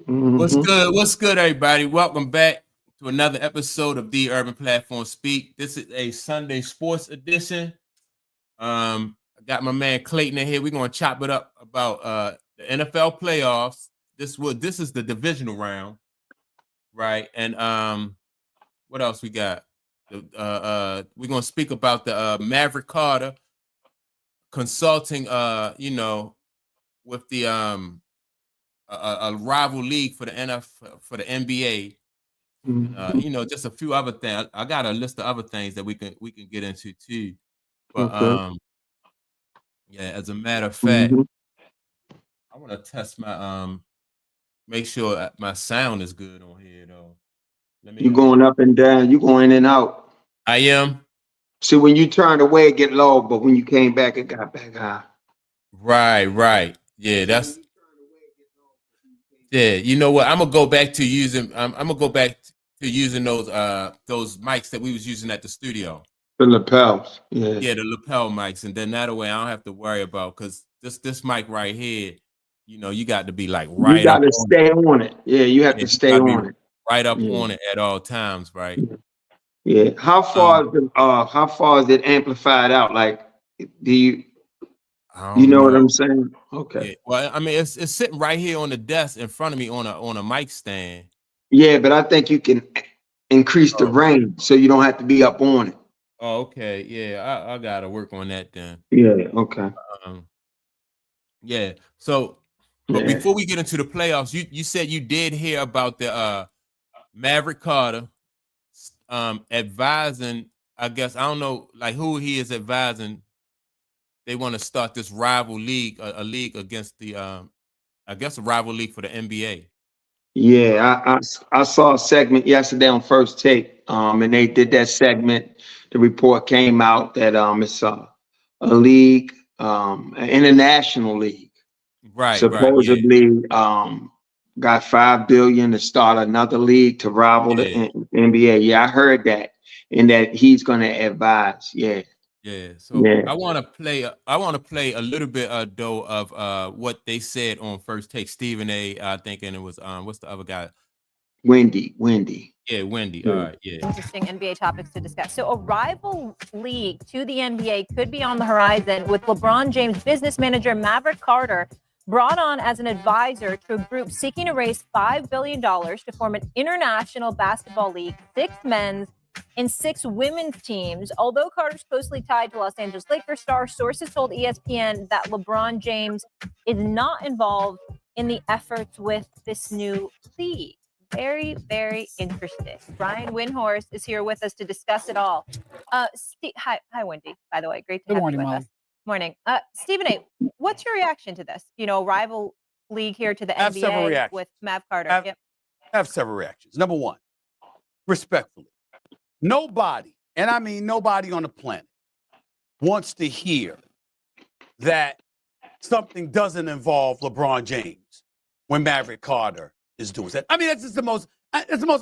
What's Mm-hmm. good? What's good, everybody? Welcome back to another episode of The Urban Platform Speak. This is a Sunday sports edition. I got my man Clayton in here. We're gonna chop it up about the NFL playoffs. This is the divisional round, right? And what else we got? We're gonna speak about the Maverick Carter consulting with the a rival league for the NFL for the NBA. Mm-hmm. Just a few other things. I got a list of other things that we can get into too. But Okay. yeah, as a matter of fact, Mm-hmm. I want to test my make sure my sound is good on here though. Let me You going up and down. You going in and out. I am See, when you turned away, it get low, but when you came back, it got back high. right. Yeah, yeah. You know what? I'm gonna go back to using. I'm gonna go back to using those mics that we was using at the studio. The lapels. Yeah. Yeah, the lapel mics, and then that way I don't have to worry about because this mic right here, you got to be like You right got up to on stay on it. Yeah, you have it. to You stay got to be on it. right up Yeah. on it at all times, right? Yeah. Um, How far is it amplified out? Like, do I you don't know what know. I'm saying? Okay. Yeah, well, I mean, it's sitting right here on the desk in front of me on a mic stand. Yeah, but I think you can increase the Oh, range so you don't have to be up on it. okay, yeah, I gotta work on that then. Yeah. Okay. Um, yeah. So, but Yeah. before we get into the playoffs, you said you did hear about the Maverick Carter advising, I guess I don't know like who he is advising. They want to start this rival league, a league against the I guess a rival league for the NBA. Yeah, I saw a segment yesterday on First Take, and they did that segment. The report came out that it's a league, an international league, Right, yeah, supposedly got 5 billion to start another league to rival the yeah, NBA. Yeah, I heard that, and that he's going to advise. Yeah, yeah. So yeah. I want to play a little bit though of what they said on First Take. Stephen A. I think, and it was what's the other guy? Wendy. Yeah, Wendy. All Yeah. right, yeah, Interesting NBA topics to discuss. So, a rival league to the NBA could be on the horizon with LeBron James' business manager Maverick Carter brought on as an advisor to a group seeking to raise $5 billion to form an international basketball league, 6 men's and 6 women's teams. Although Carter's closely tied to Los Angeles Lakers star, sources told ESPN that LeBron James is not involved in the efforts with this new league. Very, very interesting. Brian Windhorst is here with us to discuss it all. Hi, Wendy. By the way, great to Good have morning, you with Molly. us. Morning, Stephen A. What's your reaction to this? Rival league here to the I have several NBA reactions. with Mav Carter. I have several reactions. Number one, respectfully, nobody, and I mean nobody on the planet, wants to hear that something doesn't involve LeBron James when Maverick Carter is doing that. I mean, that's just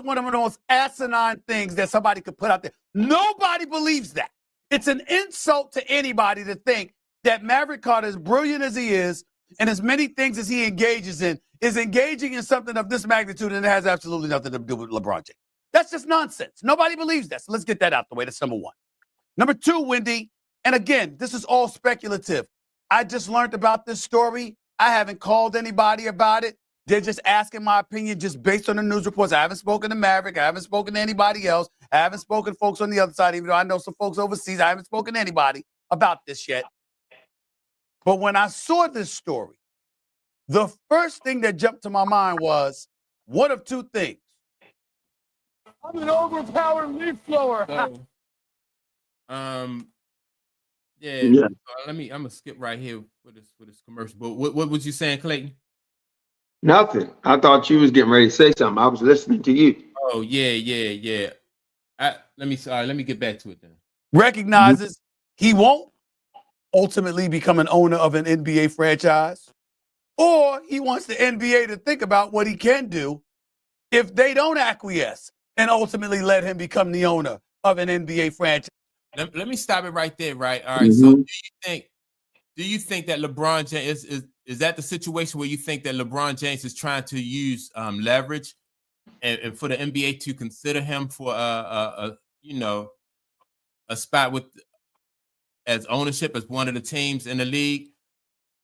one of the most asinine things that somebody could put out there. Nobody believes that. It's an insult to anybody to think that Maverick Carter, as brilliant as he is, and as many things as he engages in, is engaging in something of this magnitude and it has absolutely nothing to do with LeBron James. That's just nonsense. Nobody believes that. So let's get that out the way. That's number one. Number two, Wendy, and again, this is all speculative. I just learned about this story. I haven't called anybody about it. They're just asking my opinion just based on the news reports. I haven't spoken to Maverick. I haven't spoken to anybody else. I haven't spoken to folks on the other side, even though I know some folks overseas. I haven't spoken to anybody about this yet. But when I saw this story, the first thing that jumped to my mind was one of two things. I'm an overpowered leaf blower. So, yeah. Yeah. I'm gonna skip right here for this commercial. But what was you saying, Clayton? Nothing. I thought you was getting ready to say something. I was listening to you. Oh yeah. Let me get back to it then. Recognizes he won't ultimately become an owner of an NBA franchise, or he wants the NBA to think about what he can do if they don't acquiesce and ultimately let him become the owner of an NBA franchise. Let me stop it right there, right? All right. Mm-hmm. So do you think that LeBron James is that the situation where you think that LeBron James is trying to use leverage and for the NBA to consider him for a spot with as ownership as one of the teams in the league,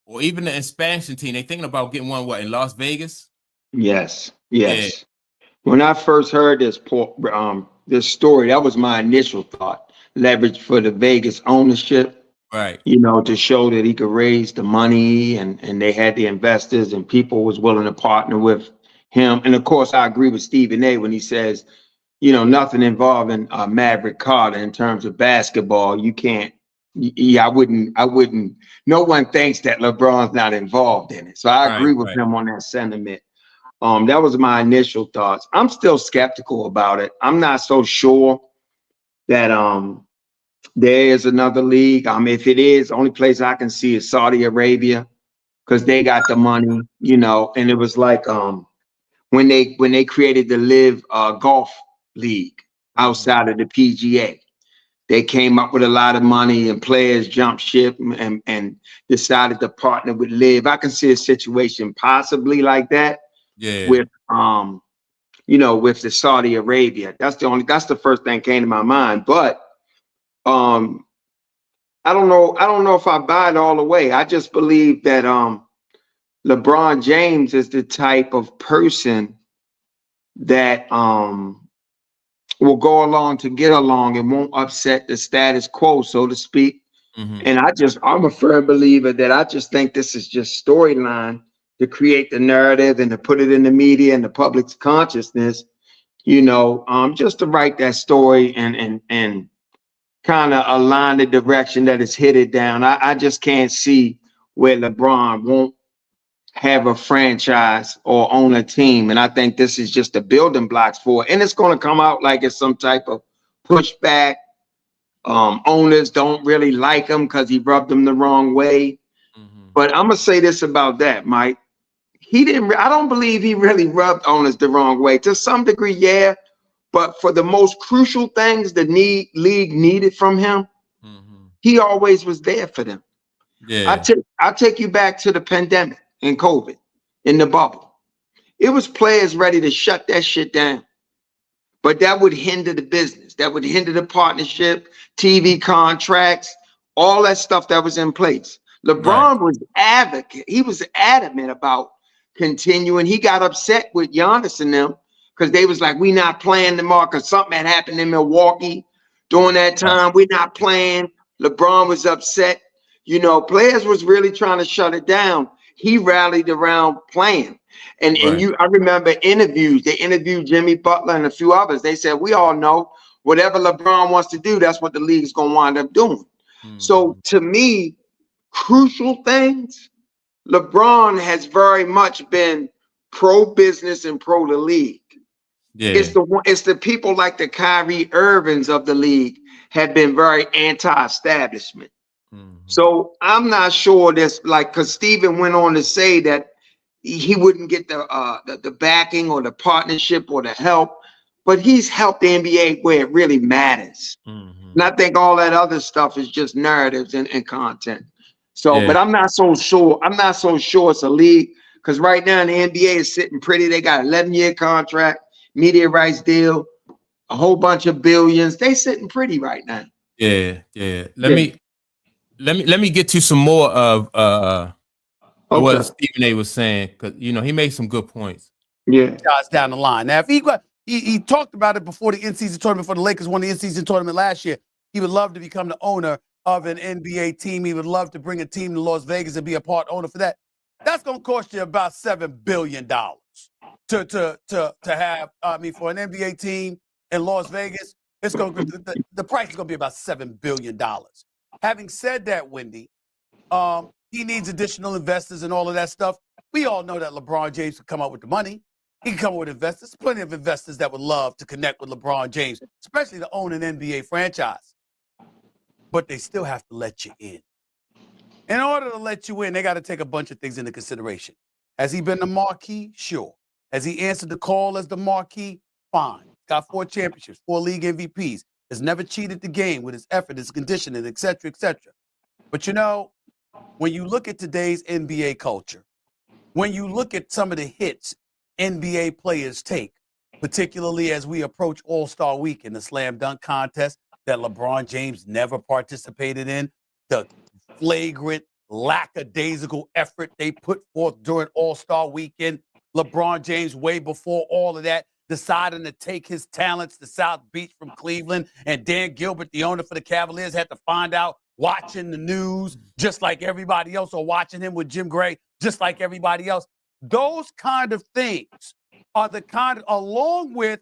or even the expansion team? They thinking about getting one in Las Vegas? Yes. When I first heard this story, that was my initial thought. Leverage for the Vegas ownership. Right. To show that he could raise the money and they had the investors and people was willing to partner with him. And of course, I agree with Stephen A. when he says, nothing involving Maverick Carter in terms of basketball. You can't, I wouldn't, no one thinks that LeBron's not involved in it. So I agree with him on that sentiment. That was my initial thoughts. I'm still skeptical about it. I'm not so sure that, there is another league. If it is, the only place I can see is Saudi Arabia because they got the money, and it was like when they created the Live Golf League outside of the PGA. They came up with a lot of money and players jumped ship and decided to partner with Live. I can see a situation possibly like that with with the Saudi Arabia. That's the first thing came to my mind. But I don't know if I buy it all the way. I just believe that LeBron James is the type of person that will go along to get along and won't upset the status quo, so to speak. And I'm a firm believer that I just think this is just storyline to create the narrative and to put it in the media and the public's consciousness, just to write that story and kind of align the direction that it's headed down. I just can't see where LeBron won't have a franchise or own a team. And I think this is just the building blocks for it. And it's going to come out like it's some type of pushback. Owners don't really like him because he rubbed them the wrong way. But I'm going to say this about that, Mike. I don't believe he really rubbed owners the wrong way. To some degree, yeah. But for the most crucial things the league needed from him, he always was there for them. Yeah. I'll take you back to the pandemic and COVID in the bubble. It was players ready to shut that shit down. But that would hinder the business. That would hinder the partnership, TV contracts, all that stuff that was in place. LeBron was advocate. He was adamant about continuing. He got upset with Giannis and them because they was like, we not playing tomorrow because something had happened in Milwaukee during that time. We're not playing. LeBron was upset. Players was really trying to shut it down. He rallied around playing. And I remember interviews. They interviewed Jimmy Butler and a few others. They said, we all know whatever LeBron wants to do, that's what the league's going to wind up doing. So to me, crucial things, LeBron has very much been pro-business and pro the league. Yeah. It's the people like the Kyrie Irvings of the league have been very anti-establishment. So I'm not sure that's because Stephen went on to say that he wouldn't get the backing or the partnership or the help, but he's helped the NBA where it really matters. And I think all that other stuff is just narratives and content. So, but I'm not so sure. I'm not so sure it's a league because right now the NBA is sitting pretty. They got an 11-year contract, media rights deal, a whole bunch of billions. They sitting pretty right now. Yeah. Let me get to some more of what Stephen A was saying, because he made some good points. Yeah, guys down the line. Now, if he talked about it before the in-season tournament for the Lakers won the in-season tournament last year. He would love to become the owner of an NBA team. He would love to bring a team to Las Vegas and be a part owner for that. That's going to cost you about $7 billion to have. For an NBA team in Las Vegas, it's going to the price is going to be about $7 billion. Having said that, Wendy, he needs additional investors and all of that stuff. We all know that LeBron James can come up with the money. He can come up with investors. Plenty of investors that would love to connect with LeBron James, especially to own an NBA franchise. But they still have to let you in. In order to let you in, they got to take a bunch of things into consideration. Has he been the marquee? Sure. Has he answered the call as the marquee? Fine. Got 4 championships, 4 league MVPs. Has never cheated the game with his effort, his conditioning, et cetera, et cetera. But when you look at today's NBA culture, when you look at some of the hits NBA players take, particularly as we approach All-Star Week in the slam dunk contest that LeBron James never participated in, the flagrant, lackadaisical effort they put forth during All-Star Weekend, LeBron James, way before all of that, deciding to take his talents to South Beach from Cleveland, and Dan Gilbert, the owner for the Cavaliers, had to find out watching the news just like everybody else, or watching him with Jim Gray just like everybody else. Those kind of things are the kind of, along with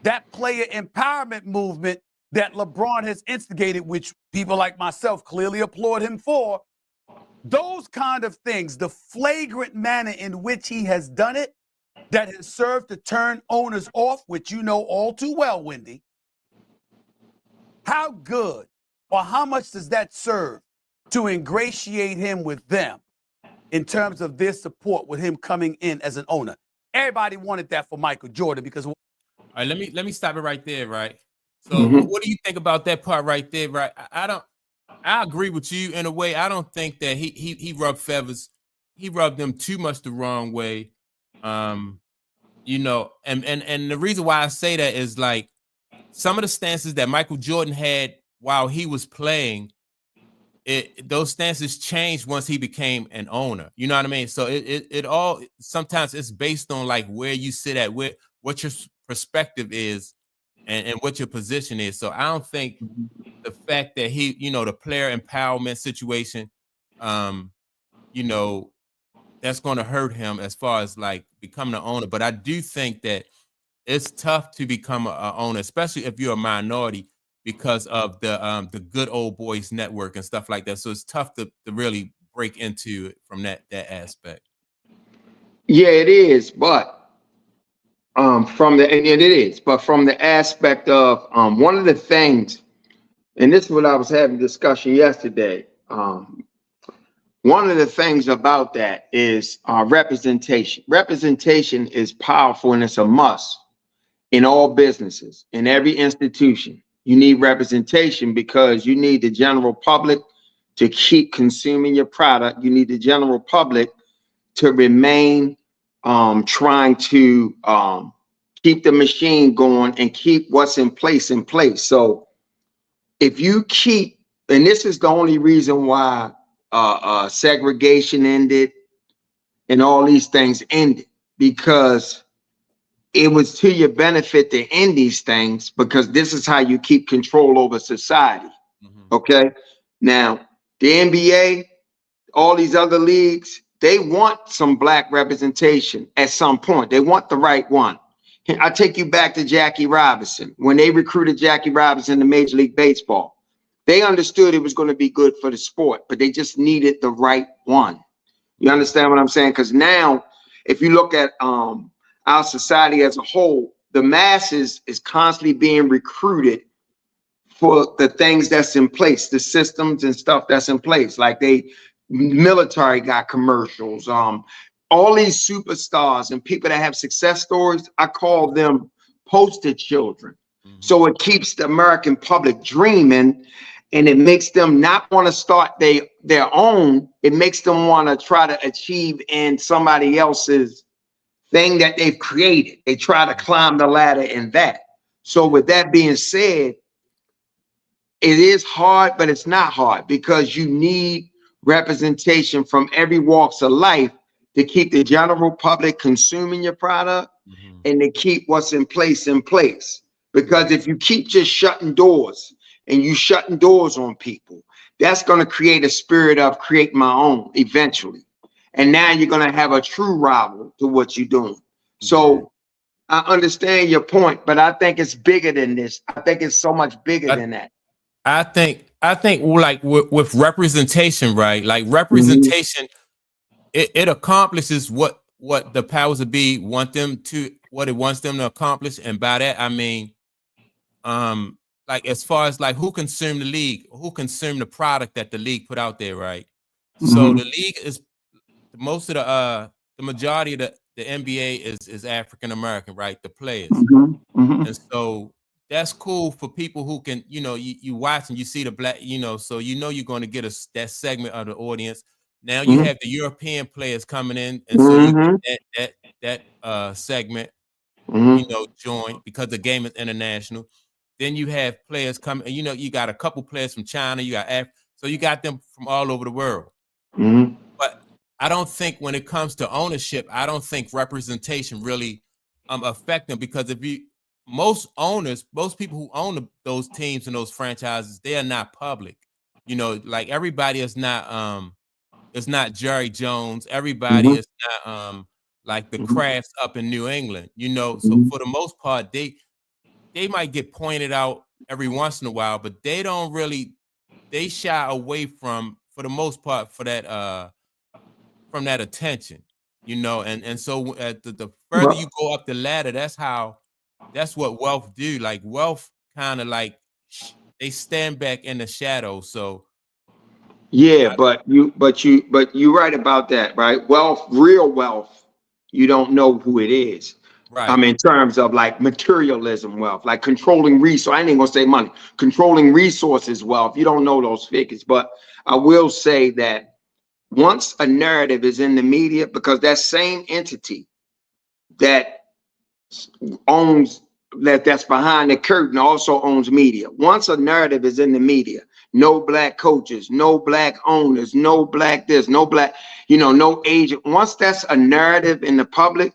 that player empowerment movement that LeBron has instigated, which people like myself clearly applaud him for. Those kind of things, the flagrant manner in which he has done it, that has served to turn owners off, which you know all too well, Wendy. How good or how much does that serve to ingratiate him with them in terms of their support with him coming in as an owner? Everybody wanted that for Michael Jordan because. All right, let me stop it right there, right? So what do you think about that part right there, right? I agree with you in a way. I don't think that he rubbed feathers. He rubbed them too much the wrong way. You know, and the reason why I say that is like some of the stances that Michael Jordan had while he was playing, those stances changed once he became an owner. You know what I mean? So it all, sometimes it's based on like where you sit at, what your perspective is, and what your position is. So I don't think the fact that he, you know, the player empowerment situation, you know, that's going to hurt him as far as like becoming an owner. But I do think that it's tough to become an owner, especially if you're a minority, because of the good old boys network and stuff like that. So it's tough to really break into it from that aspect. Yeah, it is, but from the aspect of one of the things, and this is what I was having discussion yesterday. One of the things about that is representation. Representation is powerful, and it's a must in all businesses, in every institution. You need representation because you need the general public to keep consuming your product. You need the general public to remain trying to keep the machine going and keep what's in place. So if you keep, and this is the only reason why segregation ended and all these things ended, because it was to your benefit to end these things, because this is how you keep control over society. Okay. Now, the NBA, all these other leagues, they want some black representation at some point. They want the right one. I take you back to Jackie Robinson. When they recruited Jackie Robinson to Major League Baseball, they understood it was going to be good for the sport, but they just needed the right one. You understand what I'm saying? Because now, if you look at our society as a whole, the masses is constantly being recruited for the things that's in place, the systems and stuff that's in place. Like military got commercials, all these superstars and people that have success stories, I call them poster children. So it keeps the American public dreaming, and it makes them not want to start their own. It makes them want to try to achieve in somebody else's thing that they've created. They try to climb the ladder in that. So with that being said, it is hard, but it's not hard, because you need representation from every walks of life to keep the general public consuming your product and to keep what's in place. Because if you keep just shutting doors and you shutting doors on people, that's going to create a spirit of create my own eventually. And now you're going to have a true rival to what you're doing. So I understand your point, but I think it's bigger than this. I think it's so much bigger than that. I think like with representation, right? Like representation, it accomplishes what the powers that be want them to, what it wants them to accomplish. And by that, I mean, like as far as like who consumed the league, who consumed the product that the league put out there, right? So the league is most of the majority of the NBA is African American, right? The players, and so that's cool for people who can, you watch and you see the black, so you're going to get that segment of the audience. Now you have the European players coming in, and so you get that segment, join because the game is international. Then you have players coming, you got a couple players from China, you got so you got them from all over the world. But I don't think when it comes to ownership, I don't think representation really affect them, because most people who own those teams and those franchises, they are not public. Like everybody is not it's not Jerry Jones. Everybody is not like the Crafts up in New England. So for the most part, they might get pointed out every once in a while, but they shy away from, for the most part, for that from that attention, and so at the further you go up the ladder, that's what wealth do. Like wealth kind of like they stand back in the shadows. So yeah, but you're right about that, right? Wealth, real wealth, you don't know who it is. right. In terms of like materialism wealth, like controlling resources. I ain't gonna say money, controlling resources wealth. You don't know those figures, but I will say that once a narrative is in the media, because that same entity that owns that's behind the curtain also owns media. Once a narrative is in the media, no black coaches, no black owners, no black this, no black, no agent. Once that's a narrative in the public,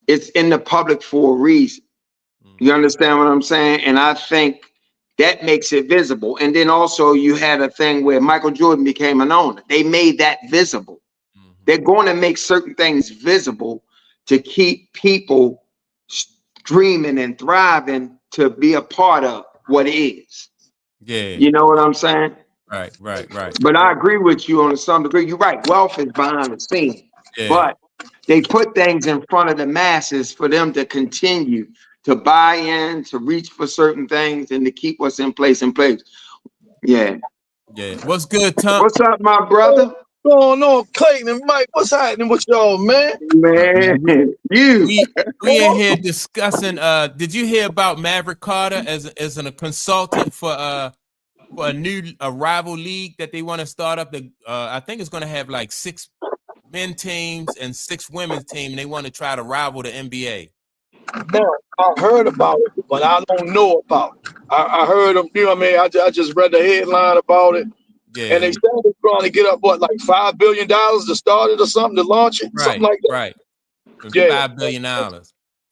it's in the public for a reason. You understand what I'm saying? And I think that makes it visible. And then also you had a thing where Michael Jordan became an owner. They made that visible. They're going to make certain things visible to keep people dreaming and thriving to be a part of what is. Yeah. You know what I'm saying? Right. But I agree with you on some degree. You're right. Wealth is behind the scenes. Yeah. But they put things in front of the masses for them to continue to buy in, to reach for certain things, and to keep what's in place. Yeah. What's good, Tom? What's up, my brother? What's going on, Clayton and Mike? What's happening with y'all, man? Man, we in here discussing. Did you hear about Maverick Carter as a consultant for a rival league that they want to start up? I think it's going to have like 6 men teams and 6 women's teams. And they want to try to rival the NBA. Man, I heard about it, but I don't know about it. I heard them, I just read the headline about it. Yeah. And they said they're trying to get up, like $5 billion to start it or something, to launch it, something like that. Right. Yeah. $5 billion.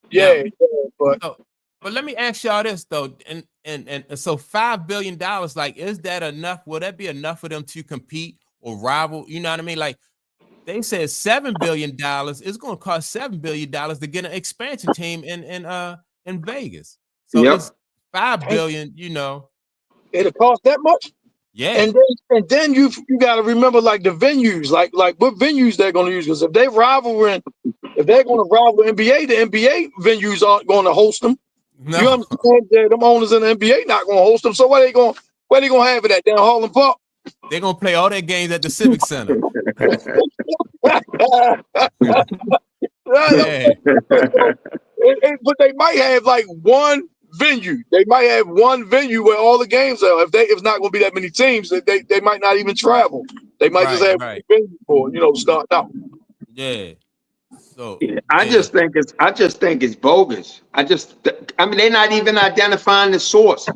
Yeah, but let me ask y'all this though, and so $5 billion, like, is that enough? Will that be enough for them to compete or rival? You know what I mean? Like, they said $7 billion. It's going to cost $7 billion to get an expansion team in Vegas. So it's $5 billion. It'll cost that much. Yeah. And then you got to remember, like, the venues, like what venues they're going to use, because if they're going to rival NBA, the NBA venues aren't going to host them. No. You understand? Them owners in the NBA not going to host them. So where they going to have it at? Down Harlem Park? They're going to play all their games at the Civic Center. Yeah. But they might have like one venue. They might have one venue where all the games are. If it's not going to be that many teams, they might not even travel. They might just have a venue for start out. Yeah. So I just think it's bogus. They're not even identifying the source.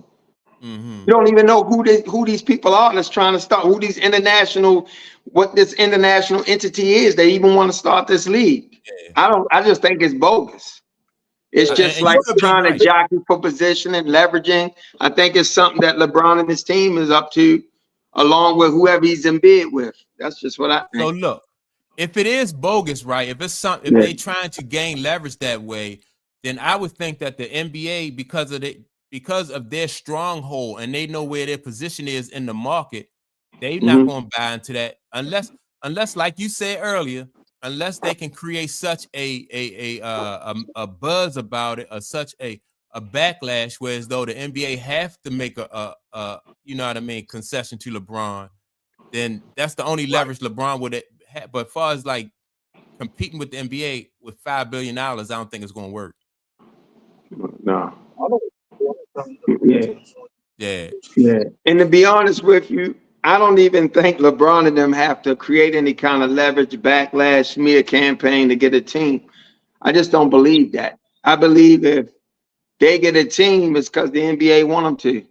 You don't even know who these people are that's trying to start, what this international entity is. They even want to start this league. Yeah. I just think it's bogus. It's just like trying to jockey for position and leveraging. I think it's something that LeBron and his team is up to, along with whoever he's in bed with. That's just what I think. So look, if it is bogus, right? If it's something, if they're trying to gain leverage that way, then I would think that the NBA, because of their stronghold and they know where their position is in the market, they're not going to buy into that unless, like you said earlier, unless they can create such a buzz about it, or such a backlash, whereas though the NBA have to make a concession to LeBron, then that's the only leverage LeBron would have. But as far as like competing with the NBA with $5 billion, I don't think it's going to work. No. Yeah. Yeah. And to be honest with you, I don't even think LeBron and them have to create any kind of leverage, backlash, smear campaign to get a team. I just don't believe that. I believe if they get a team, it's because the NBA want them to.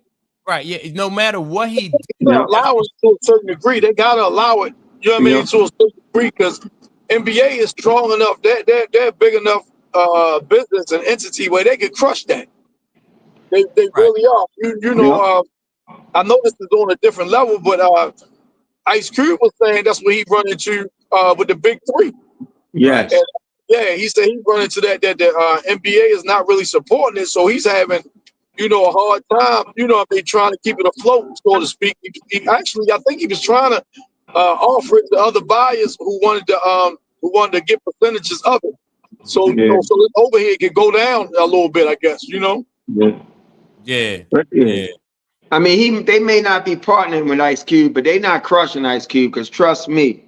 Right. Yeah. No matter what he Allow it to a certain degree. They gotta allow it. You know what I mean? Yep. To a certain degree, because NBA is strong enough. They're big enough business and entity where they can crush that. They right. really are. You know. I know this is on a different level, but Ice Cube was saying that's what he run into with the big three. Yes. And yeah, he said he run into that the NBA is not really supporting it, so he's having, you know, a hard time. You know, I mean, trying to keep it afloat, so to speak. He actually, I think he was trying to offer it to other buyers who wanted to get percentages of it. So you know, so this overhead could go down a little bit, I guess. You know. Yeah. Yeah. I mean, they may not be partnering with Ice Cube, but they not crushing Ice Cube because trust me,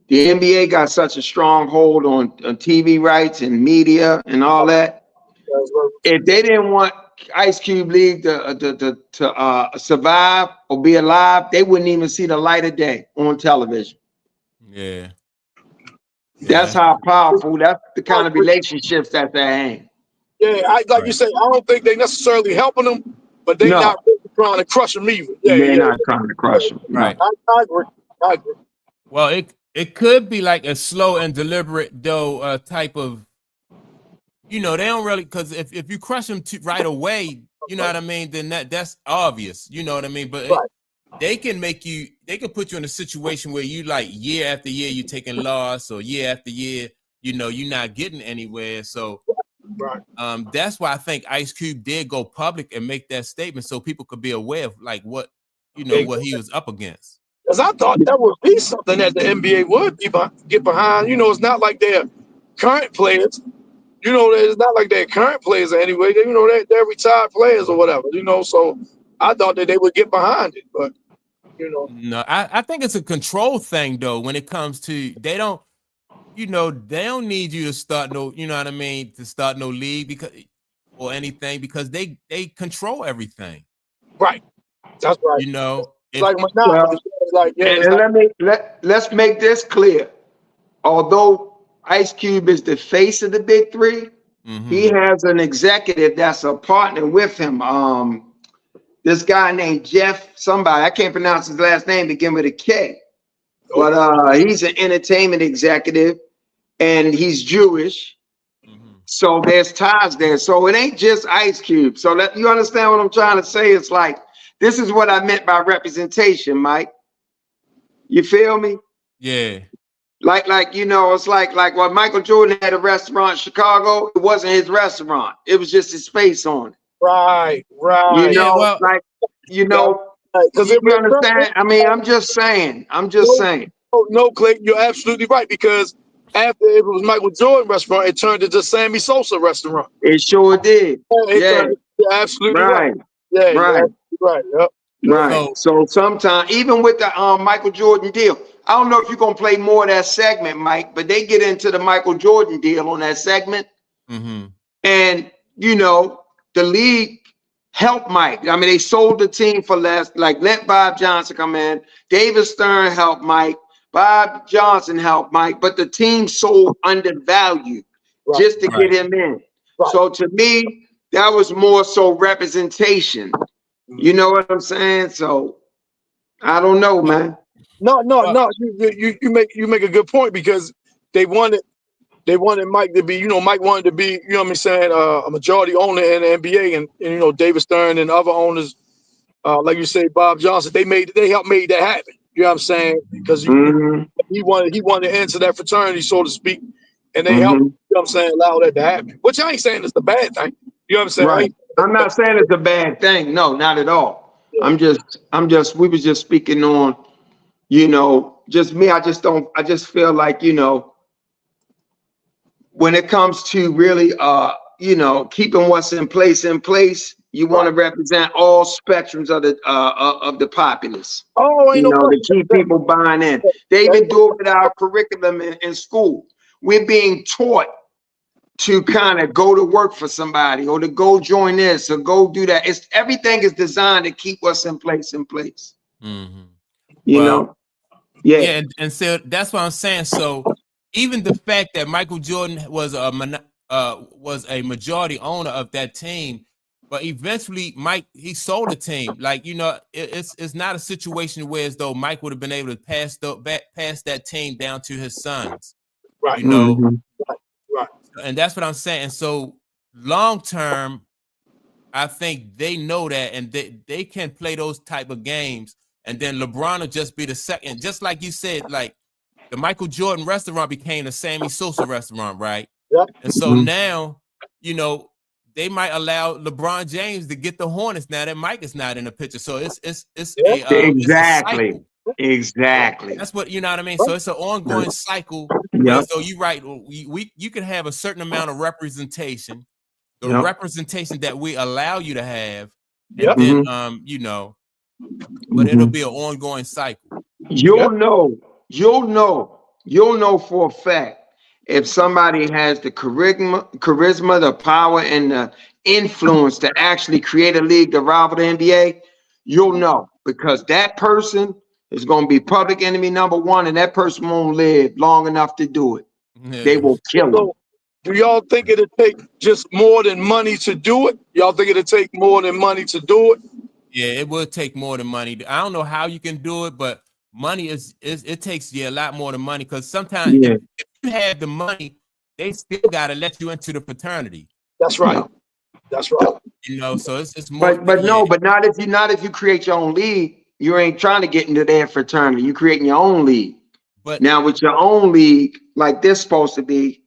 the NBA got such a strong hold on TV rights and media and all that. If they didn't want Ice Cube League to survive or be alive, they wouldn't even see the light of day on television. Yeah. That's how powerful. That's the kind of relationships that they hang. Yeah, like you say, I don't think they necessarily helping them, but they not really trying to crush them either. Yeah, they're not trying to crush them. Right. I agree. I agree. Well, it could be like a slow and deliberate though type of, you know, they don't really, because if you crush them right away, you know what I mean, then that's obvious, you know what I mean, but they can put you in a situation where you like year after year you taking loss, or year after year, you know, you're not getting anywhere. So that's why I think Ice Cube did go public and make that statement so people could be aware of like what, you know, what he was up against. Because I thought that would be something that the NBA would get behind. You know, it's not like they're current players. You know, it's not like they're current players anyway. You know, they're retired players or whatever. You know, so I thought that they would get behind it, but you know, no, I think it's a control thing though. When it comes to, they don't need you to start no, you know what I mean, to start no league because or anything, because they control everything. Right. That's right. You know, it's like monopoly. Let's make this clear. Although Ice Cube is the face of the big three, he has an executive that's a partner with him. This guy named Jeff somebody, I can't pronounce his last name, begin with a K. But he's an entertainment executive and he's Jewish. So there's ties there. So it ain't just Ice Cube. So that you understand what I'm trying to say? It's like, this is what I meant by representation, Mike. You feel me? Yeah. Like you know, it's like when Michael Jordan had a restaurant in Chicago, it wasn't his restaurant. It was just his face on it. Right. You know, because you understand. I mean, I'm just saying. No, Clay, you're absolutely right, because after it was Michael Jordan restaurant, it turned into Sammy Sosa restaurant. It sure did. You're absolutely right. Yeah, right. Yep. Right. So sometimes, even with the Michael Jordan deal, I don't know if you're gonna play more of that segment, Mike, but they get into the Michael Jordan deal on that segment, and you know the league helped Mike. I mean, they sold the team for less. Like, let Bob Johnson come in. David Stern helped Mike. Bob Johnson helped Mike, but the team sold undervalued just to get him in. So to me, that was more so representation. You know what I'm saying? So I don't know, man. No. You make a good point, because they wanted Mike to be, you know, Mike wanted to be, you know what I'm saying, a majority owner in the NBA, and you know, David Stern and other owners, like you say, Bob Johnson, they helped make that happen. You know what I'm saying? Because he wanted to enter that fraternity, so to speak, and they helped, you know what I'm saying, allow that to happen. Which I ain't saying it's a bad thing. You know what I'm saying? Right. I'm not saying it's a bad thing. No, not at all. Yeah. We was just speaking on, you know, just me. I just feel like, you know, when it comes to really, you know, keeping what's in place, you want to represent all spectrums of the populace. Oh, you know, to keep people buying in. They even do it with our curriculum in school. We're being taught to kind of go to work for somebody or to go join this or go do that. It's everything is designed to keep us in place. Mm-hmm. You Well, know? Yeah. Yeah, and so that's what I'm saying. So even the fact that Michael Jordan was a majority owner of that team, but eventually he sold the team. Like, you know, it's not a situation where as though Mike would have been able to pass that team down to his sons. Right. You know, Mhm. Right. and that's what I'm saying. And so long term, I think they know that, and they can play those type of games. And then LeBron will just be the second, just like you said, like the Michael Jordan restaurant became the Sammy Sosa restaurant, right? Yeah. And so Mhm. now, you know, they might allow LeBron James to get the Hornets now that Mike is not in the picture. So it's a Exactly. cycle. Exactly. That's what, you know what I mean? So it's an ongoing cycle. Where Yep. so you're right, you can have a certain amount of representation, the Yep. representation that we allow you to have, and Yep. then Mhm. you know, but it'll Mhm. be an ongoing cycle. You'll know for a fact if somebody has the charisma, the power, and the influence to actually create a league to rival the NBA. You'll know because that person is going to be public enemy number one, and that person won't live long enough to do it. They Yeah. will kill him. So, do y'all think it'll take just more than money to do it? Y'all think it'll take more than money to do it? Yeah, it would take more than money. I don't know how you can do it, but money is it takes you a lot more than money, because sometimes Yeah. if you have the money, they still gotta let you into the fraternity. That's right. Yeah. That's right. You know, so it's more. But Yeah, no, but not if you create your own league. You ain't trying to get into their fraternity. You creating your own league. but Now with your own league, like this supposed to be,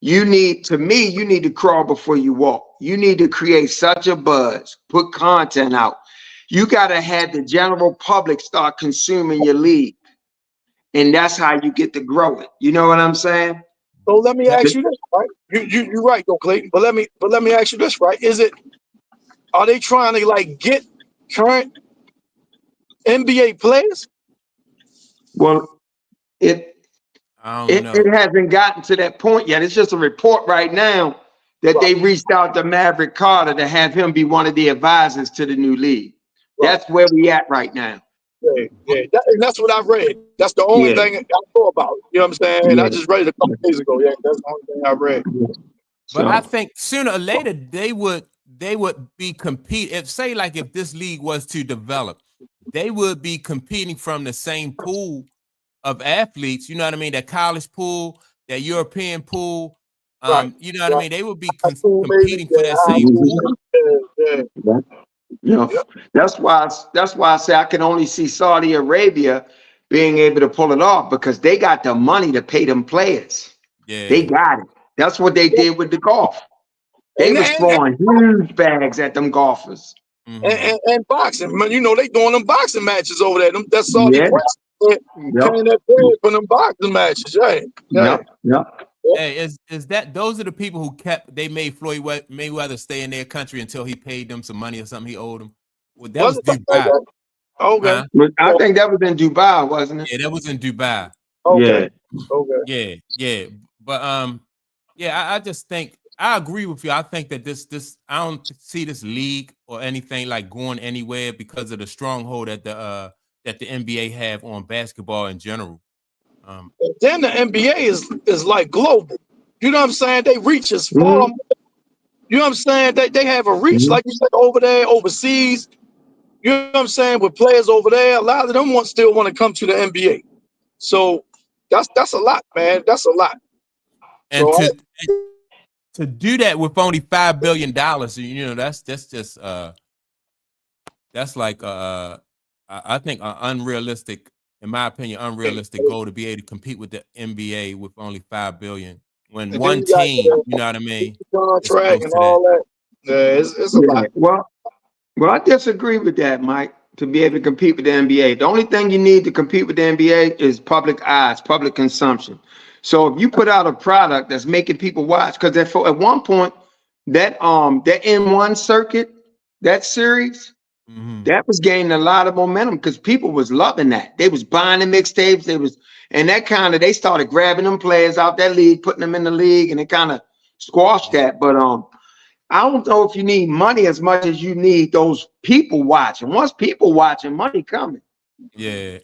you need to crawl before you walk. You need to create such a buzz, put content out. You got to have the general public start consuming your league. And that's how you get to grow it. You know what I'm saying? So let me ask you this, right? You're right, though, Clayton. But let me ask you this, right? Are they trying to like get current NBA players? Well, it I don't it, know. it hasn't gotten to that point yet. It's just a report right now that Right. they reached out to Maverick Carter to have him be one of the advisors to the new league. Right. That's where we at right now. Yeah. And that's what I read. That's the only Yeah. thing I thought about. You know what I'm saying? And I Yeah. just read it a couple days ago. Yeah, that's the only thing I read. But I So think sooner or later they would be compete. If this league was to develop, they would be competing from the same pool of athletes. You know what I mean? That college pool, that European pool. Right. You know what I mean? They would be Cool, maybe. competing for that same pool. Yeah. you know, Yep. that's why I say I can only see Saudi Arabia being able to pull it off because they got the money to pay them players. Yeah. They got it. That's what they did with the golf. They was throwing huge bags at them golfers. Mhm. And boxing. Man, you know, they doing them boxing matches over there. That's Saudi Yeah. press. Yep. Paying that bread for them boxing matches. Yeah. Yep. Yep. Hey, is that those are the people who they made Floyd Mayweather stay in their country until he paid them some money or something he owed them? Well, that was Something like Dubai. that? Okay. Huh? But I think that was in Dubai, wasn't it? Yeah, that was in Dubai. Okay. Yeah. Okay. Yeah. But yeah, I just think I agree with you. I think that this I don't see this league or anything like going anywhere because of the stronghold that the NBA have on basketball in general. Then the NBA is like global. You know what I'm saying? They reach as far. Mhm. You know what I'm saying? They have a reach, Mhm. like you said, over there, overseas. You know what I'm saying? With players over there, a lot of them still want to come to the NBA. So that's a lot, man. That's a lot. And So to do that with only $5 billion, you know, that's just that's like I think an unrealistic, in my opinion, unrealistic goal to be able to compete with the NBA with only $5 billion when and one then you got team, you know what I mean, is contract close and to that. all that. Yeah, it's a lot. Well, I disagree with that, Mike. To be able to compete with the NBA, the only thing you need to compete with the NBA is public eyes, public consumption. So if you put out a product that's making people watch, because at one point that N1 circuit, that series, Mhm. that was gaining a lot of momentum because people was loving that. They was buying the mixtapes. And that they started grabbing them players out that league, putting them in the league, and it kind of squash that. But I don't know if you need money as much as you need those people watching. Once people watching, money coming. Yeah.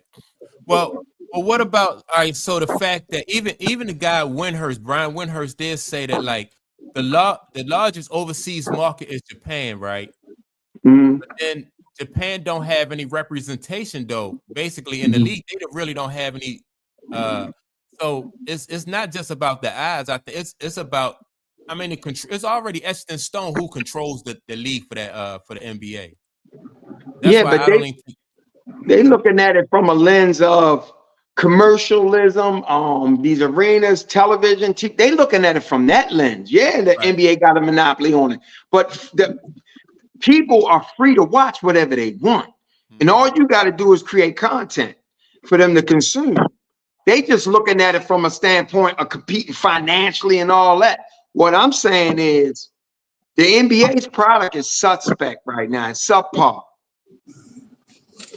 Well, what about all right? So the fact that even the guy Brian Windhurst did say that like the largest overseas market is Japan, right? Mm-hmm. But then Japan don't have any representation though. Basically, in the league, they really don't have any. So it's not just about the eyes. I think it's about. I mean, it's already etched in stone who controls the league for the NBA. That's why but I don't even think. they looking at it from a lens of commercialism. These arenas, television, they looking at it from that lens. Yeah, the NBA got a monopoly on it, but the people are free to watch whatever they want, and all you got to do is create content for them to consume. They just looking at it from a standpoint of competing financially and all that. What I'm saying is the NBA's product is suspect right now. It's subpar.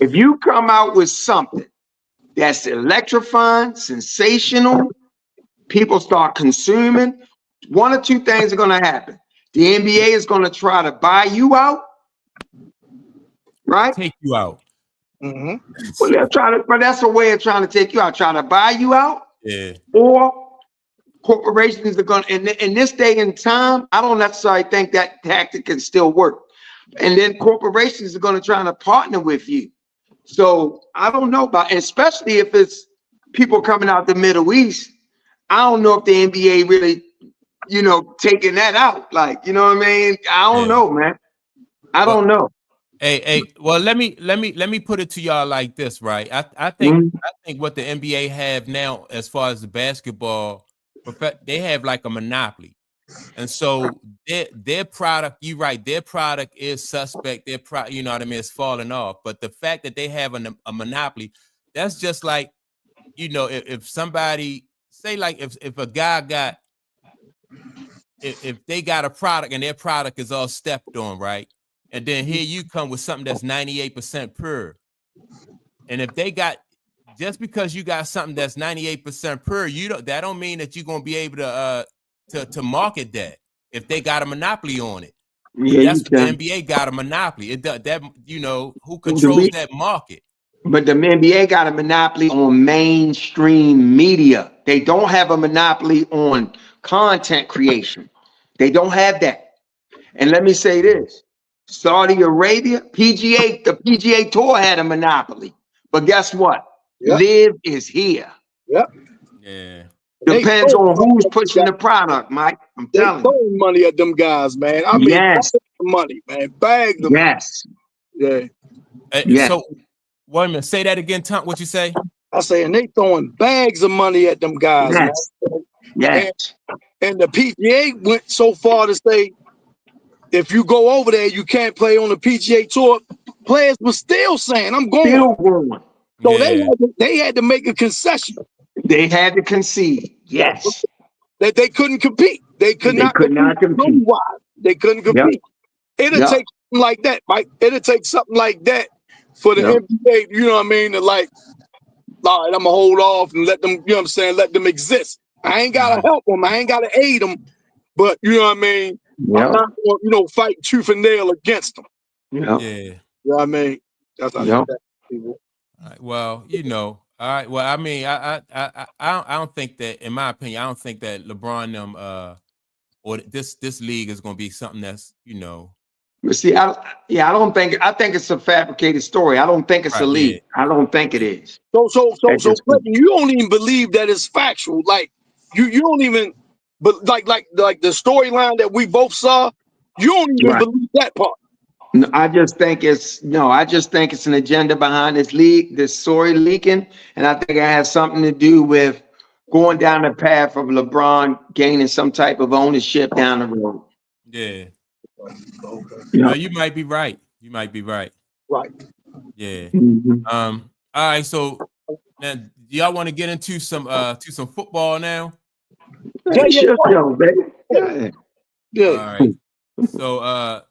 If you come out with something that's electrifying, sensational, people start consuming, one or two things are going to happen. The NBA is going to try to buy you out, right? Take you out. Mm-hmm. Well, but that's a way of trying to take you out, trying to buy you out. Yeah. Or corporations are going to, in this day and time, I don't necessarily think that tactic can still work. And then corporations are going to try to partner with you. So I don't know about, especially if it's people coming out the Middle East. I don't know if the NBA really, taking that out. Like, you know what I mean? I don't know, man. I don't know. Hey. Well, let me put it to y'all like this, right? I think what the NBA have now, as far as the basketball, they have like a monopoly, and so their product. You're right. Their product is suspect. Their product, you know what I mean, it's falling off. But the fact that they have a monopoly, that's just like, if somebody say like if a guy got if they got a product and their product is all stepped on, right? And then here you come with something that's 98% pure. And if they got, just because you got something that's 98% pure, that don't mean that you're gonna be able to market that if they got a monopoly on it. Yeah, that's what the NBA got a monopoly. It does that, who controls that market. But the NBA got a monopoly on mainstream media. They don't have a monopoly on content creation. They don't have that. And let me say this. Saudi Arabia, the PGA Tour had a monopoly. But guess what? Yep. Live is here. Yep. Yeah. Depends on who's pushing the product, Mike. I'm telling you. Throwing money at them guys, man. I mean, yes. Money, man. Bag them. Yes. Yeah. Yes. So, wait a minute. Say that again, Tom. What you say? I say, and they throwing bags of money at them guys, yes. man. Yes. And the PGA went so far to say, if you go over there, you can't play on the PGA Tour. Players were still saying, I'm going. Still going. So they had to make a concession. They had to concede. Yes. That they couldn't compete. They could not compete. They couldn't compete. Yep. It'll take something like that, Mike. It'll take something like that for the NBA, you know what I mean? To like, all right, I'm gonna hold off and let them, you know what I'm saying, let them exist. I ain't gotta help them, I ain't gotta aid them, but you know what I mean? I'm not gonna, fight tooth and nail against them. Yeah. You know what I mean? That's how people. All right, well, all right. Well, I mean, I don't think that, in my opinion, I don't think that LeBron or this league is going to be something that's, But see, I don't think. I think it's a fabricated story. I don't think it's a league. I don't think it is. So, Clinton, you don't even believe that it's factual. Like you don't even, but like the storyline that we both saw, you don't even believe that part. No, I just think it's an agenda behind this league, this story leaking, and I think it has something to do with going down the path of LeBron gaining some type of ownership down the road. Yeah. Okay. No, you might be right. You might be right. Right. Yeah. Mm-hmm. All right. So now, do y'all want to get into some football now? Yeah. All right. So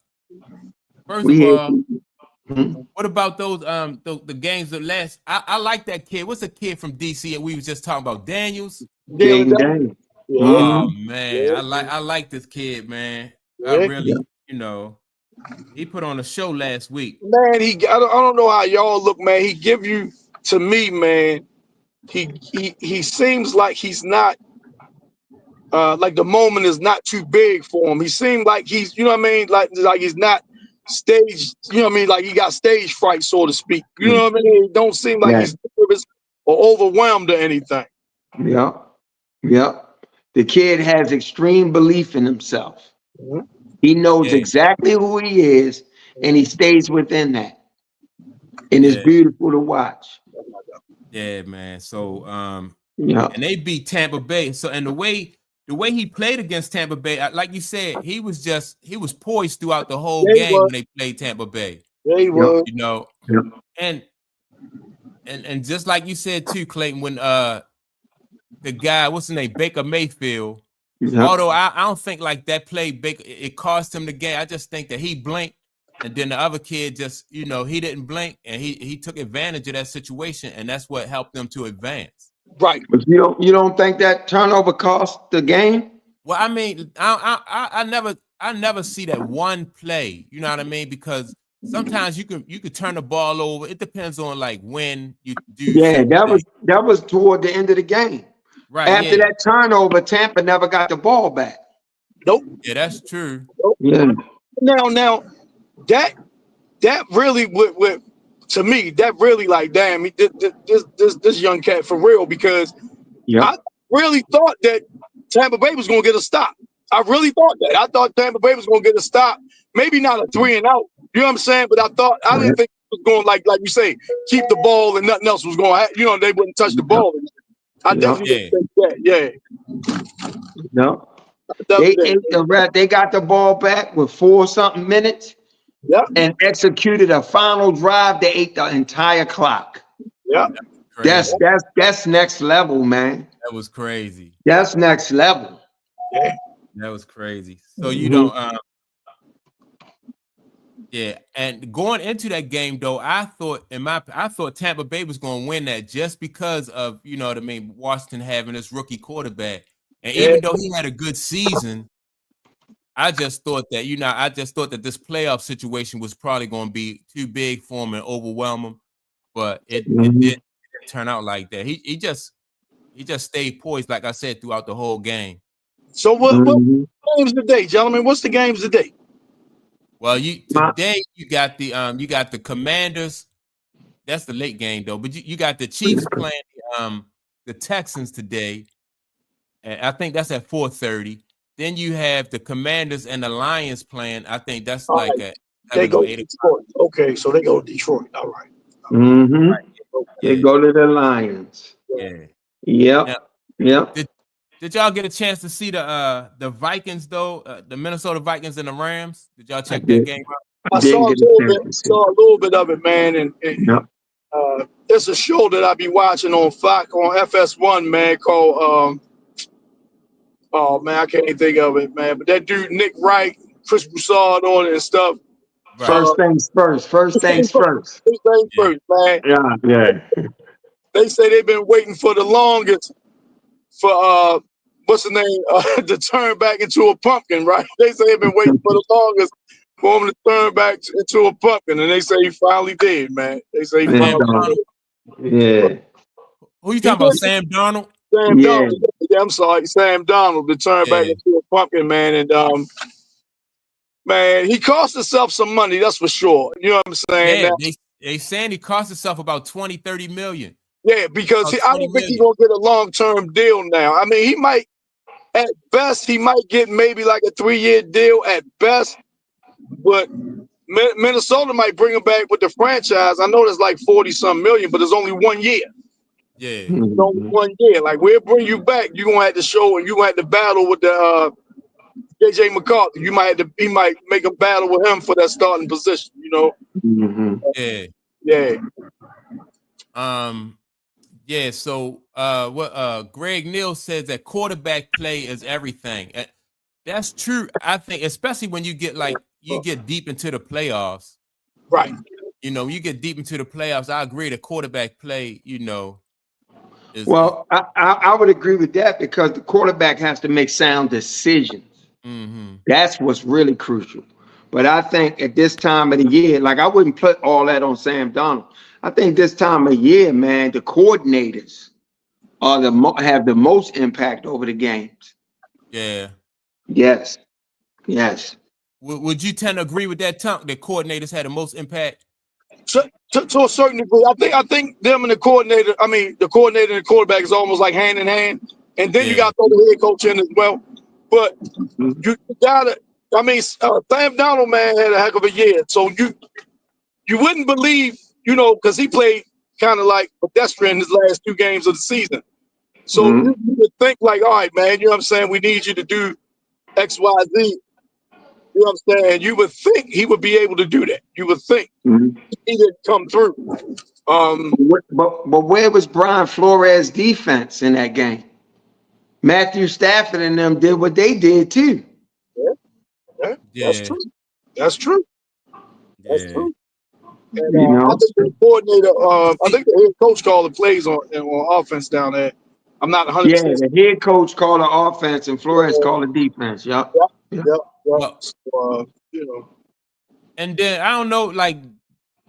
first of all, what about those the games that last? I like that kid. What's the kid from DC that we was just talking about? Daniels. Daniels. Yeah. Oh man, Yeah. I like this kid, man. I Yeah. really, he put on a show last week. Man, I don't know how y'all look, man. He give you, to me, man, he seems like he's not like the moment is not too big for him. He seemed like he's, you know what I mean, like he's not stage, you know what I mean, like he got stage fright, so to speak. You know what I mean? It don't seem like he's nervous or overwhelmed or anything. Yeah. Yeah. The kid has extreme belief in himself. Mhm. He knows Yeah. exactly who he is, and he stays within that. And it's Yeah. beautiful to watch. Yeah, man. So Yeah. and they beat Tampa Bay. So and the way he played against Tampa Bay, like you said, he was poised throughout the whole Yeah, he game was. when they played Tampa Bay. Yeah, he was. And just like you said too, Clayton, when the guy, what's his name, Baker Mayfield, although I don't think like that play Baker, it cost him the game. I just think that he blinked, and then the other kid just, he didn't blink, and he took advantage of that situation, and that's what helped them to advance. Right. But you don't think that turnover cost the game? Well, I mean, I never see that one play. You know what I mean? Because sometimes you could turn the ball over. It depends on like when you do. Yeah, that was toward the end of the game. Right. After that turnover, Tampa never got the ball back. Nope. Yeah, that's true. Nope. Yeah. Now that really would to me, that really like, damn, this young cat for real, because I really thought that Tampa Bay was gonna get a stop. I really thought that. I thought Tampa Bay was gonna get a stop. Maybe not a 3 and out. You know what I'm saying? But I didn't think it was going like you say, keep the ball and nothing else was going to happen. They wouldn't touch the ball. I definitely think that. Yeah. No. They got the ball back with 4-something minutes. Yeah. And executed a final drive. They ate the entire clock. Yeah. That's next level, man. That was crazy. That's next level. Yeah. That was crazy. So you don't yeah, and going into that game though, I thought Tampa Bay was going to win that just because of, you know what I mean, Washington having this rookie quarterback. And even though he had a good season, I just thought that this playoff situation was probably going to be too big for him and overwhelm him, but it didn't turn out like that. He just stayed poised, like I said, throughout the whole game. So what games today, gentlemen? What's the games today? Well, today you got the Commanders. That's the late game though, but you got the Chiefs playing the Texans today, and I think that's at 4:30. Then you have the Commanders and the Lions playing. I think that's they go to Detroit. Okay, so they go to Detroit. All right. Mm-hmm. Right. They go to the Lions. Yeah. Yep. Yep. Did y'all get a chance to see the Vikings though? The Minnesota Vikings and the Rams? Did y'all check that game out? I saw a little bit of it, man, and there's a show that I be watching on Fox on FS1, man, called oh man, I can't even think of it, man. But that dude Nick Wright, Chris Broussard on it and stuff. Right. First things first. First things first. First things first, man. Yeah. They say they've been waiting for the longest for what's the name to turn back into a pumpkin, right? They say they've been waiting for the longest for him to turn back into a pumpkin, and they say he finally did, man. They say he finally did. Yeah. Who you talking about? Sam Darnold? Sam Darnold. Yeah, I'm sorry, Sam Darnold to turn back into a pumpkin, man. And man, he cost himself some money, that's for sure. You know what I'm saying? Yeah, they saying he cost himself about 20-30 million. Yeah, because I don't think he's gonna get a long-term deal now. I mean, he might, at best, get maybe like a 3-year deal at best, but Minnesota might bring him back with the franchise. I know there's like 40-some million, but there's only 1 year. Yeah. It's only 1 year. Like, we'll bring you back. You're gonna have to show, and you're gonna have to battle with the JJ McCarthy. He might make a battle with him for that starting position, you know. Yeah. Yeah, so what Greg Neal says that quarterback play is everything. That's true. I think, especially when you get deep into the playoffs. Right. You know, you get deep into the playoffs. I agree that quarterback play, Well, I would agree with that because the quarterback has to make sound decisions. That's what's really crucial. But I think at this time of the year, like I wouldn't put all that on Sam Darnold. I think this time of year, man, the coordinators are have the most impact over the games. Yeah. Yes. Yes. Would you tend to agree with that, Tunk? That coordinators had the most impact? To a certain degree, I think them and the coordinator and the quarterback is almost like hand in hand. And then you got to throw the head coach in as well. But you gotta, Sam Donald, man, had a heck of a year. So you wouldn't believe, because he played kind of like pedestrian his last 2 games of the season. So you would think like, all right, man, you know what I'm saying? We need you to do X, Y, Z. You know what I'm saying? You would think he would be able to do that. You would think he didn't come through. But where was Brian Flores' defense in that game? Matthew Stafford and them did what they did too. Yeah. That's true. That's true. That's true. And, I think the coordinator, I think the head coach called the plays on offense down there. I'm not 100%. Yeah, the head coach called the offense and Flores called the defense. Yep. Well, and then I don't know, like,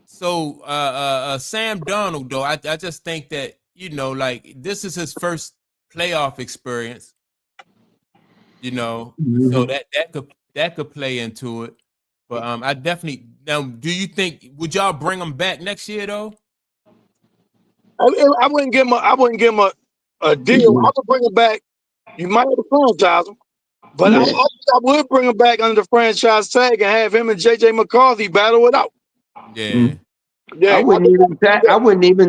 so Sam Darnold, though, I just think that, like, this is his first playoff experience, so that could play into it. But I definitely now. Do you think would y'all bring him back next year though? I wouldn't give him a deal. I would bring him back. You might have to franchise him, but I would bring him back under the franchise tag and have him and JJ McCarthy battle it out. Yeah. I wouldn't even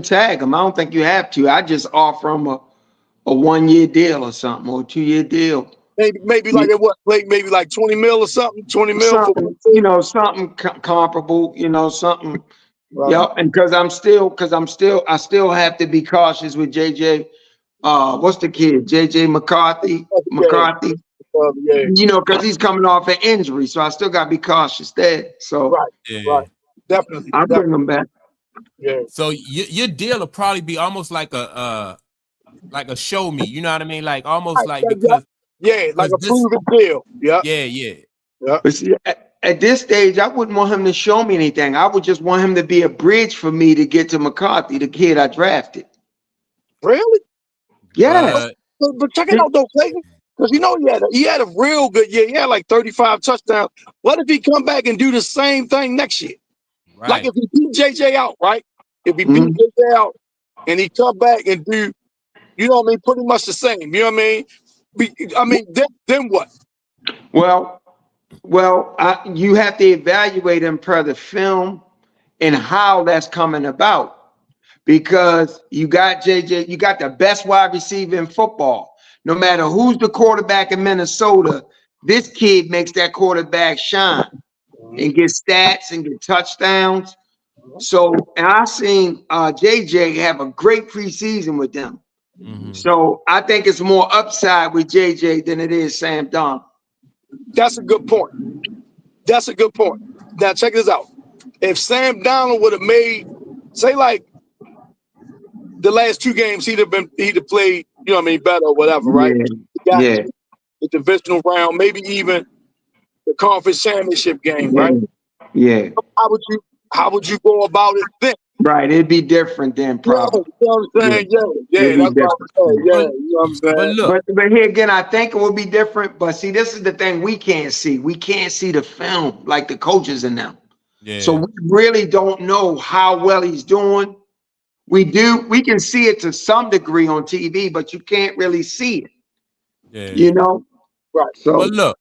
tag him. I don't think you have to. I just offer him a 1-year deal or something, or a 2-year deal. Maybe like at what? Maybe like 20 mil or something. 20 mil something, something comparable. Something. Right. Yep. And I still have to be cautious with JJ. What's the kid? JJ McCarthy. Because he's coming off an injury, so I still got to be cautious there. So right, definitely. I'll bring him back. Yeah. So your deal will probably be almost like a show me. You know what I mean? Like almost like because. Yeah, like a proven deal. Yeah. But see, at this stage, I wouldn't want him to show me anything. I would just want him to be a bridge for me to get to McCarthy, the kid I drafted. Really? Yes. But check it out though, Clayton. Because he had a real good year. He had like 35 touchdowns. What if he come back and do the same thing next year? Right. Like if he beat JJ out, right? If he beat JJ out and he come back and do, pretty much the same. You know what I mean? Then what? Well, you have to evaluate him per the film and how that's coming about, because you got JJ, you got the best wide receiver in football. No matter who's the quarterback in Minnesota, this kid makes that quarterback shine and get stats and get touchdowns. So, and I've seen JJ have a great preseason with them. So I think it's more upside with JJ than it is Sam Darnold. That's a good point. Now check this out. If Sam Darnold would have made, say, like the last 2 games, he'd have played, better or whatever, right? Yeah. The divisional round, maybe even the conference championship game, right? Yeah. How would you go about it then? Right, it'd be different then, probably. You know what I'm saying? Yeah, that's what I'm saying. Yeah, you know what I'm saying? But look, but here again, I think it will be different. But see, this is the thing we can't see. We can't see the film like the coaches in them. Yeah. So we really don't know how well he's doing. We can see it to some degree on TV, but you can't really see it. Yeah. Right. So, but look,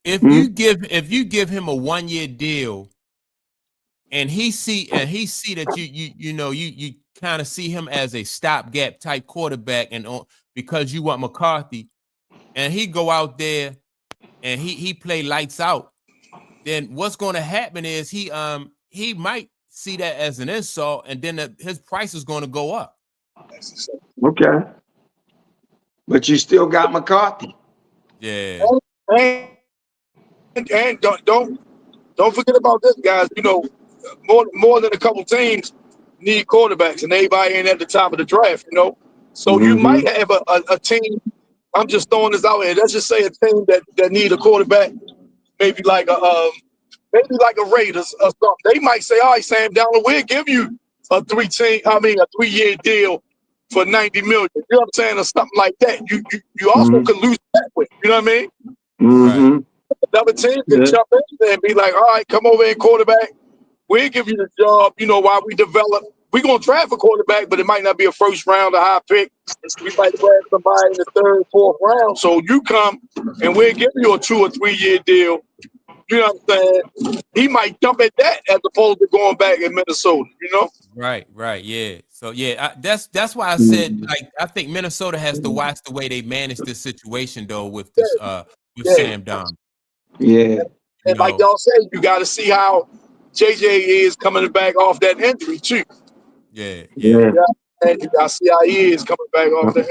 if you give him a 1-year deal, and he see that you kind of see him as a stopgap type quarterback, and because you want McCarthy, and he go out there and he play lights out, then what's going to happen is he might see that as an insult, and then his price is going to go up. Okay, but you still got McCarthy. Yeah, and don't forget about this, guys. More than a couple teams need quarterbacks, and everybody ain't at the top of the draft. So you might have a team. I'm just throwing this out here. Let's just say a team that need a quarterback, maybe like a Raiders or something. They might say, "All right, Sam Darnold, we'll give you a 3-year deal for $90 million." You know what I'm saying, or something like that. You also could lose that way. You know what I mean? Right. Another team can jump in there and be like, "All right, come over and quarterback. We'll give you the job. You know, while we develop, we're gonna draft a quarterback, but it might not be a first round or high pick. We might grab somebody in the third, fourth round. So you come and we'll give you a 2 or 3 year deal." You know what I'm saying? He might jump at that as opposed to going back in Minnesota, you know? Right, yeah. So yeah, that's why I said, like, I think Minnesota has to watch the way they manage this situation though with this with Sam Darnold. Yeah. And like y'all said, you got to see how JJ is coming back off that injury too. Yeah. And you got to see how he is coming back off that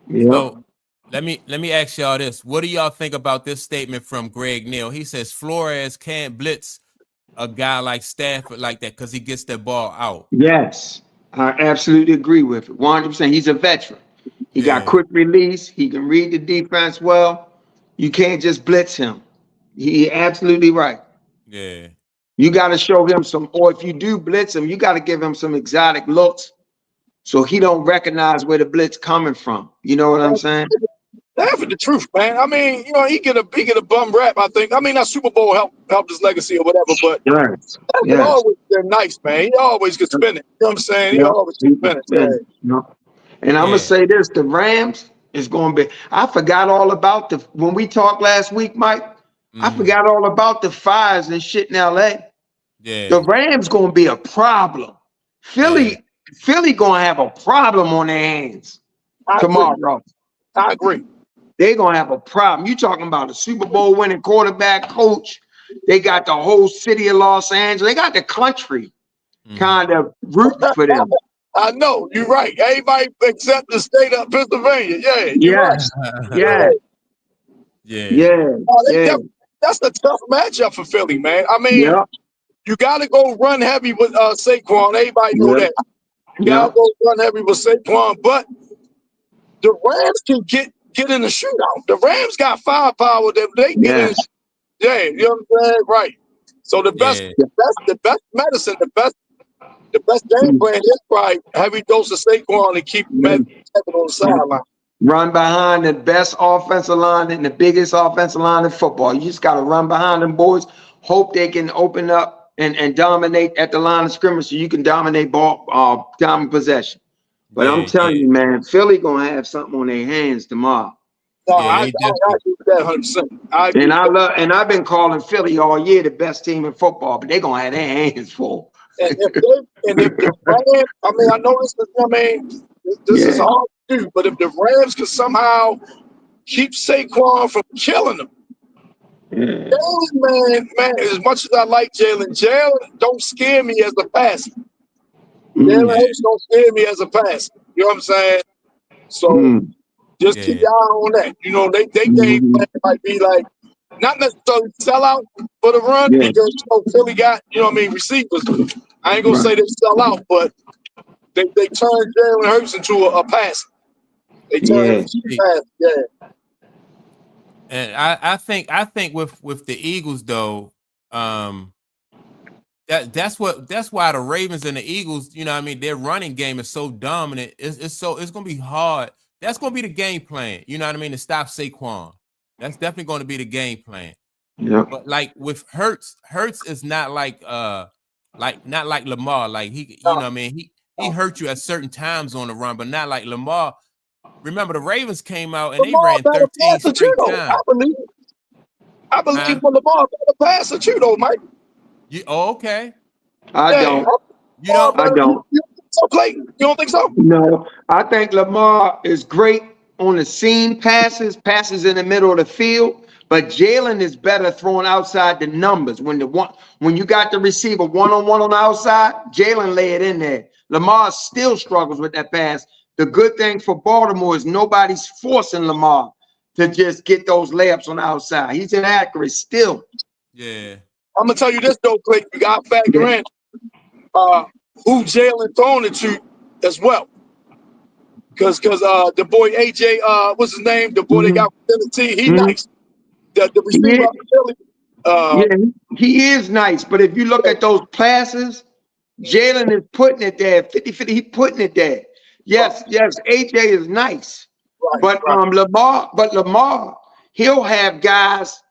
injury. So let me ask y'all this: what do y'all think about this statement from Greg Neal? He says Flores can't blitz a guy like Stafford like that because he gets the ball out. Yes, I absolutely agree with it. 100%. He's a veteran. He got quick release. He can read the defense well. You can't just blitz him. He absolutely right. Yeah. You got to show him some, or if you do blitz him, you got to give him some exotic looks so he don't recognize where the blitz coming from. You know what I'm saying? That's the truth, man. I mean, you know, he get a bum rap, I think. I mean, that Super Bowl helped his legacy or whatever, but that's always been nice, man. He always could spin it. You know what I'm saying? He always could spin it. And I'm gonna say this: the Rams is gonna be. I forgot all about when we talked last week, Mike. I forgot all about the fires and shit in LA. Yeah. The Rams gonna be a problem. Philly gonna have a problem on their hands tomorrow. I agree. They're gonna have a problem. You talking about a Super Bowl winning quarterback, coach. They got the whole city of Los Angeles. They got the country kind of rooting for them. I know, you're right. Everybody except the state of Pennsylvania. Yeah, you're right. That's a tough matchup for Philly, man. I mean, you got to go run heavy with Saquon. Everybody know that. You got to go run heavy with Saquon, but the Rams can get in the shootout. The Rams got firepower that they get in. Yeah, you know what I'm saying? Right. So the best medicine, the best game plan is probably heavy dose of Saquon and keep Maverick on the sideline. Run behind the best offensive line and the biggest offensive line in football. You just got to run behind them boys. Hope they can open up and dominate at the line of scrimmage so you can dominate dominant possession. But I'm telling you, man, Philly gonna have something on their hands tomorrow. No, I agree with that 100%. And I've been calling Philly all year the best team in football, but they're gonna have their hands full. And if the Rams, I mean, I know this is hard to do, but if the Rams could somehow keep Saquon from killing them, man, as much as I like Jalen don't scare me as a passer. Jalen don't scare me as a passer. You know what I'm saying? So just keep your eye on that. You know, they game plan might be like not necessarily sell out for the run because Philly got, you know what I mean, receivers. I ain't gonna say they sell out, but they turn Jalen Hurts into a passer. They turn him into a passer. And I think with the Eagles though, that's why the Ravens and the Eagles, you know what I mean, their running game is so dominant. It's gonna be hard. That's gonna be the game plan, you know what I mean, to stop Saquon. That's definitely going to be the game plan. Yeah. But like with Hurts is not like not like Lamar. Like you know what I mean, he hurt you at certain times on the run, but not like Lamar. Remember the Ravens came out and Lamar they ran 13 straight times. I believe Lamar better passer too, though, Mike. Okay. I don't. You don't? I don't. You don't think so? No, I think Lamar is great on the seam passes in the middle of the field, but Jalen is better throwing outside the numbers. When you got the receiver one-on-one on the outside, Jalen lay it in there. Lamar still struggles with that pass. The good thing for Baltimore is nobody's forcing Lamar to just get those layups on the outside. He's inaccurate still. Yeah. I'm gonna tell you this though, Clay. You got to factor in who Jalen throwing it to as well. Cause the boy AJ, what's his name? The boy they got within the team, he nice. The receiver out of Philly. Yeah, he is nice. But if you look at those passes, Jalen is putting it there. 50-50, he's putting it there. Yes, AJ is nice. But Lamar, he'll have guys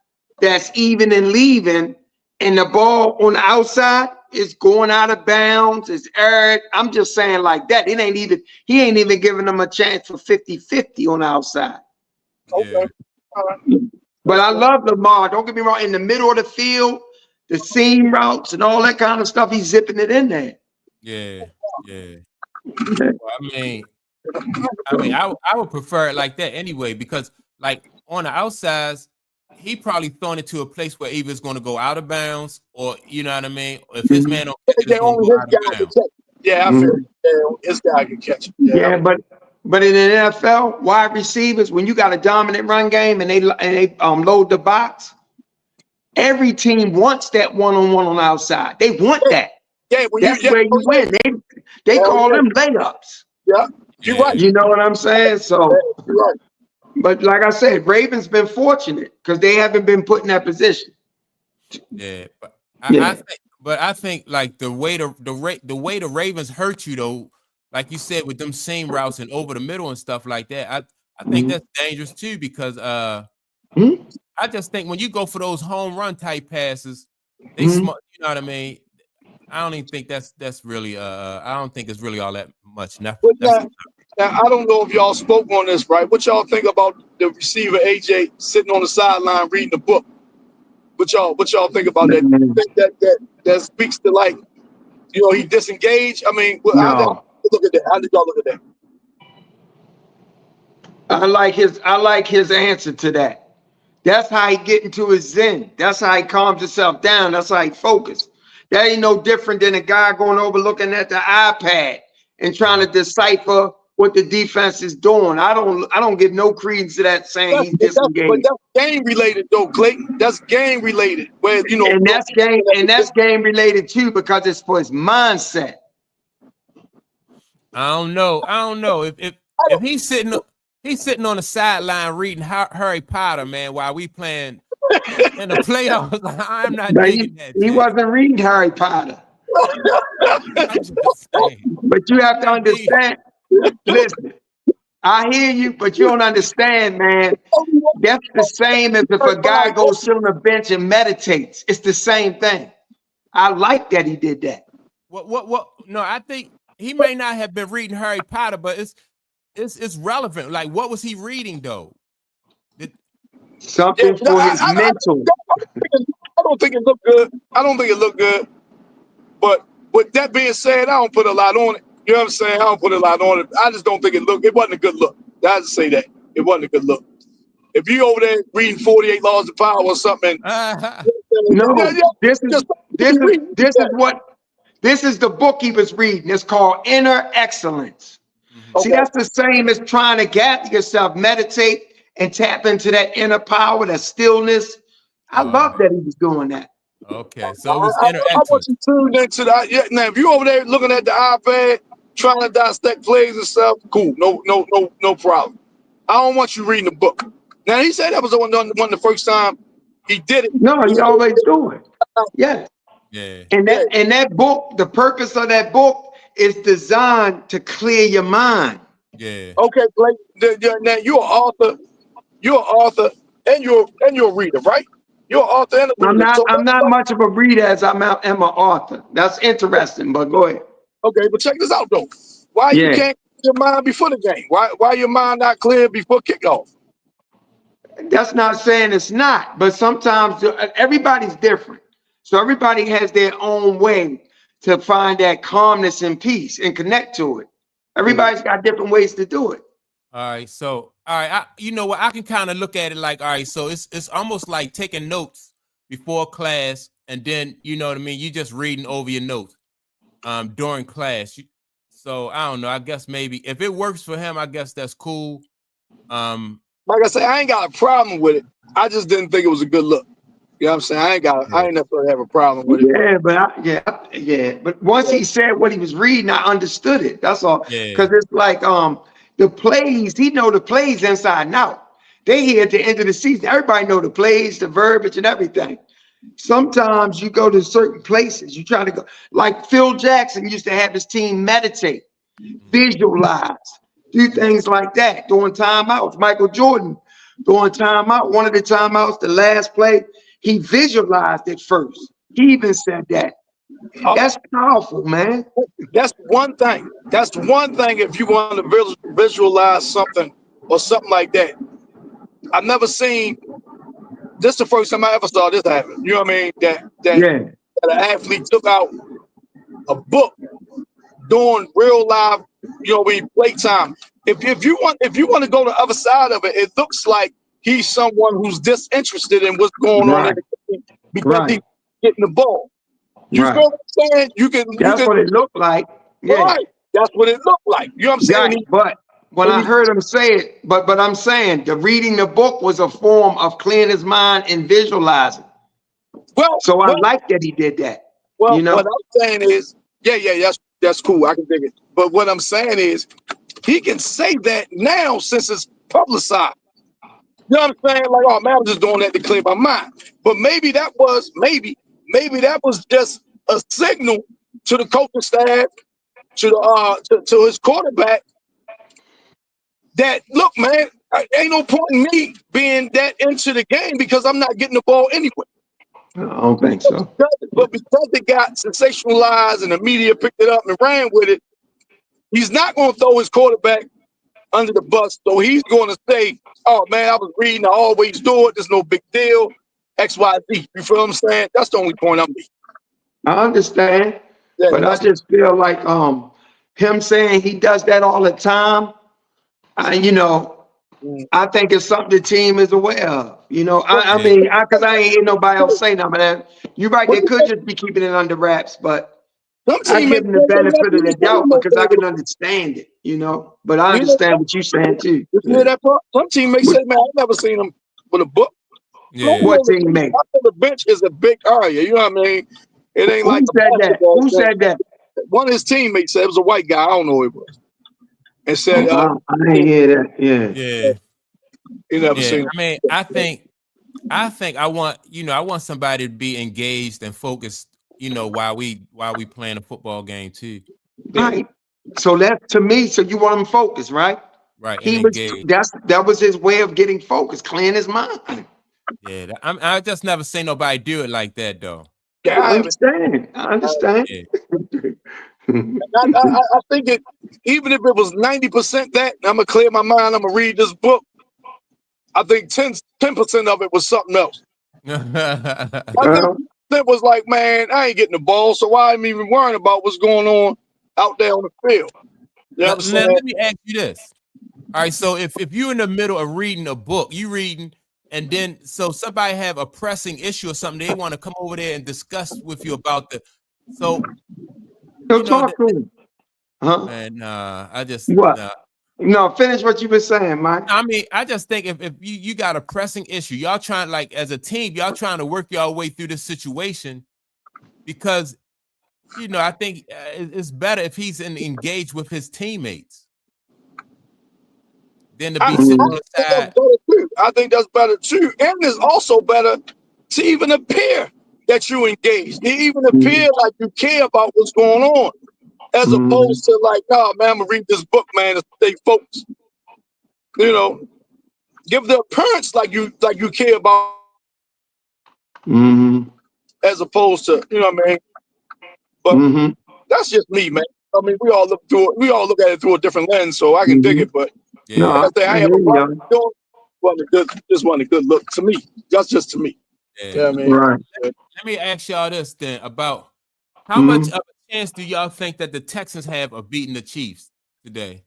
that's even and leaving, and the ball on the outside is going out of bounds. It's aired. I'm just saying like that. He ain't even giving them a chance for 50-50 on the outside. Okay. But I love Lamar. Don't get me wrong. In the middle of the field, the seam routes and all that kind of stuff, he's zipping it in there. Yeah. Well, I would prefer it like that anyway, because like on the outsides, he probably thrown it to a place where either it's going to go out of bounds, or you know what I mean. Or if his man don't catch it, it's going to go out of bounds. Yeah, I feel this guy can catch it. Yeah, but in the NFL, wide receivers, when you got a dominant run game and they load the box, every team wants that one-on-one on the outside. They want that. Yeah, that's where you win. They call them layups. Yeah, you're right. You know what I'm saying? So, you're right. But like I said, Ravens been fortunate because they haven't been put in that position. Yeah, but I think like the way the Ravens hurt you though, like you said, with them seam routes and over the middle and stuff like that, I think that's dangerous too, because I just think when you go for those home run type passes, they smart. You know what I mean? I don't even think that's really I don't think it's really all that much. Now, I don't know if y'all spoke on this, right? What y'all think about the receiver AJ sitting on the sideline reading the book? What y'all think about that? You think that speaks to, like, you know, he disengaged? I mean, how did y'all look at that? I like his answer to that. That's how he get into his zen. That's how he calms himself down. That's how he focus. That ain't no different than a guy going over looking at the iPad and trying to decipher what the defense is doing. I don't give no credence to that saying he's disengaged. But that's game related though, Clayton. That's game related. Where you know, and that's game related too, because it's for his mindset. I don't know if he's sitting on the sideline reading Harry Potter, man, while we playing in the playoffs. I'm not digging that. He wasn't reading Harry Potter. But you have to understand. Listen, I hear you, but you don't understand, man. That's the same as if a guy goes sit on the bench and meditates. It's the same thing. I like that he did that. What? No, I think he may not have been reading Harry Potter, but it's relevant. Like, what was he reading though? Something for his mental. I don't think it looked good. But with that being said, I don't put a lot on it. You know what I'm saying? I don't put a lot on it. I just don't think it wasn't a good look. I just say that. It wasn't a good look. If you over there reading 48 Laws of Power or something. This is the book he was reading. It's called Inner Excellence. Okay. See, that's the same as trying to gather yourself, meditate, and tap into that inner power, that stillness. I love that he was doing that. Okay, so it was inner excellence. I want you tuned into that. Yeah, now if you over there looking at the iPad, trying to dissect plays and stuff, cool. No problem. I don't want you reading the book. Now he said that was one the first time he did it. No, he always do it. Yeah. Yeah. And that book, the purpose of that book is designed to clear your mind. Yeah. Okay, Blake. Now you're an author. You're an author and you're a reader, right? You're an author and a reader. I'm not much of a reader as I'm an author. That's interesting, but go ahead. Okay, but check this out though. Why you can't clear your mind before the game? Why your mind not clear before kickoff? That's not saying it's not, but sometimes everybody's different. So everybody has their own way to find that calmness and peace and connect to it. Everybody's got different ways to do it. All right, so you know what? I can kind of look at it like, all right, so it's almost like taking notes before class, and then you know what I mean. You just reading over your notes during class. So I don't know. I guess maybe if it works for him, I guess that's cool. Like I said, I ain't got a problem with it. I just didn't think it was a good look. You know what I'm saying? I ain't necessarily have a problem with it. Yeah, but once he said what he was reading, I understood it. That's all. Because it's like the plays, he know the plays inside and out. They here at the end of the season. Everybody know the plays, the verbiage, and everything. Sometimes you go to certain places. You try to go, like Phil Jackson used to have his team meditate, visualize, do things like that during timeouts. Michael Jordan during timeout, one of the timeouts, the last play, he visualized it first. He even said that. That's powerful, man. That's one thing. That's one thing if you want to visualize something or something like that. I've never seen, this is the first time I ever saw this happen. You know what I mean? That an athlete took out a book doing real live, we play time. If you want to go to the other side of it, it looks like he's someone who's disinterested in what's going on in the game because he's getting the ball. You feel what I'm saying? That's what it looked like. Yeah. Right. That's what it looked like. You know what I'm saying? Right. But when I heard him say it, but I'm saying the reading the book was a form of clearing his mind and visualizing. Well, so I like that he did that. Well, what I'm saying is, that's cool. I can dig it. But what I'm saying is, he can say that now since it's publicized. You know what I'm saying? Like, oh man, I'm just doing that to clear my mind. But maybe that was just a signal to the coaching staff, to his quarterback, that look, man, ain't no point in me being that into the game because I'm not getting the ball anyway. I don't think so. But because it got sensationalized and the media picked it up and ran with it, he's not going to throw his quarterback under the bus. So he's going to say, oh, man, I was reading. I always do it. There's no big deal. X, Y, Z. You feel what I'm saying? That's the only point I'm making. I understand. Yeah, but I just feel like him saying he does that all the time, I think it's something the team is aware of. I mean, because I ain't hear nobody else say nothing. But you're right, they could just be keeping it under wraps, but I give them the benefit of the doubt because I can understand it, But I understand what you're saying too. You hear that part? Some teammates say, man, I've never seen him with a book. Yeah. What teammate? The bench is a big area. You know what I mean? It ain't like said that? Who said that? One of his teammates said, it was a white guy. I don't know who it was. And said, I didn't hear that. Yeah. You never seen. I mean, I think I want somebody to be engaged and focused, while we playing a football game too. Right. So that to me, so you want him focused, right? Right. He was that was his way of getting focused, clearing his mind. Yeah. I just never seen nobody do it like that though. Yeah, I understand. Yeah. I think it, even if it was 90% that, I'm gonna clear my mind, I'm gonna read this book. I think 10% of it was something else. I think it was like, man, I ain't getting the ball, so why am I even worrying about what's going on out there on the field? You know what I'm saying? Let me ask you this. All right, so if you're in the middle of reading a book, you reading, and then so somebody have a pressing issue or something, they want to come over there and discuss with you about talk to him. And I just No, finish what you were saying, Mike. I mean, I just think if you got a pressing issue, y'all trying, like, as a team, y'all trying to work y'all way through this situation, because I think it's better if he's engaged with his teammates than to be sitting on the side. I think that's better too, and it's also better to even appear that you engaged. You even appear like you care about what's going on, as opposed to like, oh man, I'm gonna read this book, man, and stay focused. Give the appearance like you care about, as opposed to, you know what I mean. But that's just me, man. I mean, we all look at it through a different lens, so I can dig it. But I have a problem doing just want a good look to me. That's just to me. Yeah. You know what I mean? Right. Let me ask y'all this then about how much of a chance do y'all think that the Texans have of beating the Chiefs today?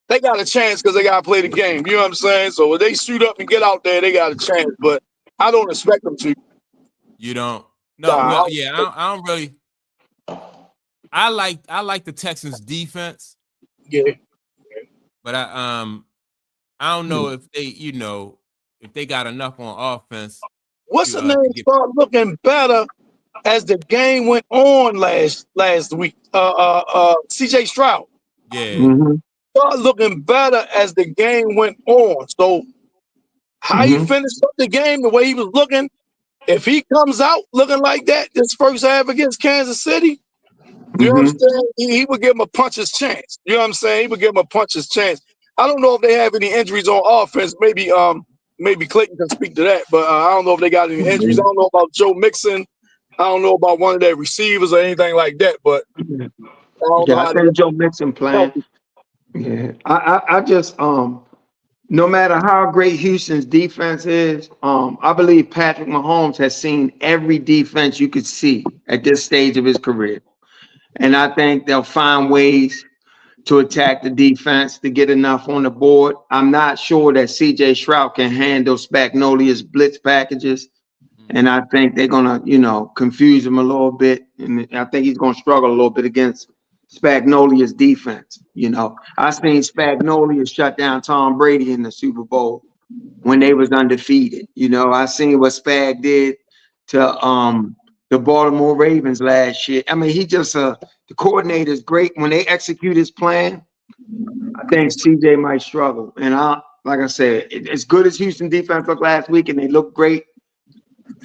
They got a chance because they got to play the game. You know what I'm saying? So if they suit up and get out there, they got a chance. But I don't expect them to. You don't? No. Well, I don't really. I like the Texans defense. Yeah. But I don't know if they, if they got enough on offense. What's the name started looking better as the game went on last week? CJ Stroud. Yeah. started looking better as the game went on. So how he finished up the game, the way he was looking, if he comes out looking like that this first half against Kansas City, you know what I'm saying? He would give him a puncher's chance. You know what I'm saying? He would give him a puncher's chance. I don't know if they have any injuries on offense. Maybe Clayton can speak to that, but I don't know if they got any injuries. I don't know about Joe Mixon. I don't know about one of their receivers or anything like that, but I don't know I how think Joe Mixon playing. Yeah, I just no matter how great Houston's defense is, I believe Patrick Mahomes has seen every defense you could see at this stage of his career, and I think they'll find ways to attack the defense to get enough on the board. I'm not sure that C.J. Stroud can handle Spagnolia's blitz packages. And I think they're going to, confuse him a little bit. And I think he's going to struggle a little bit against Spagnolia's defense. I seen Spagnolia shut down Tom Brady in the Super Bowl when they was undefeated. I seen what Spag did to the Baltimore Ravens last year. I mean, the coordinator is great. When they execute his plan, I think CJ might struggle. And like I said, as good as Houston defense looked last week and they look great,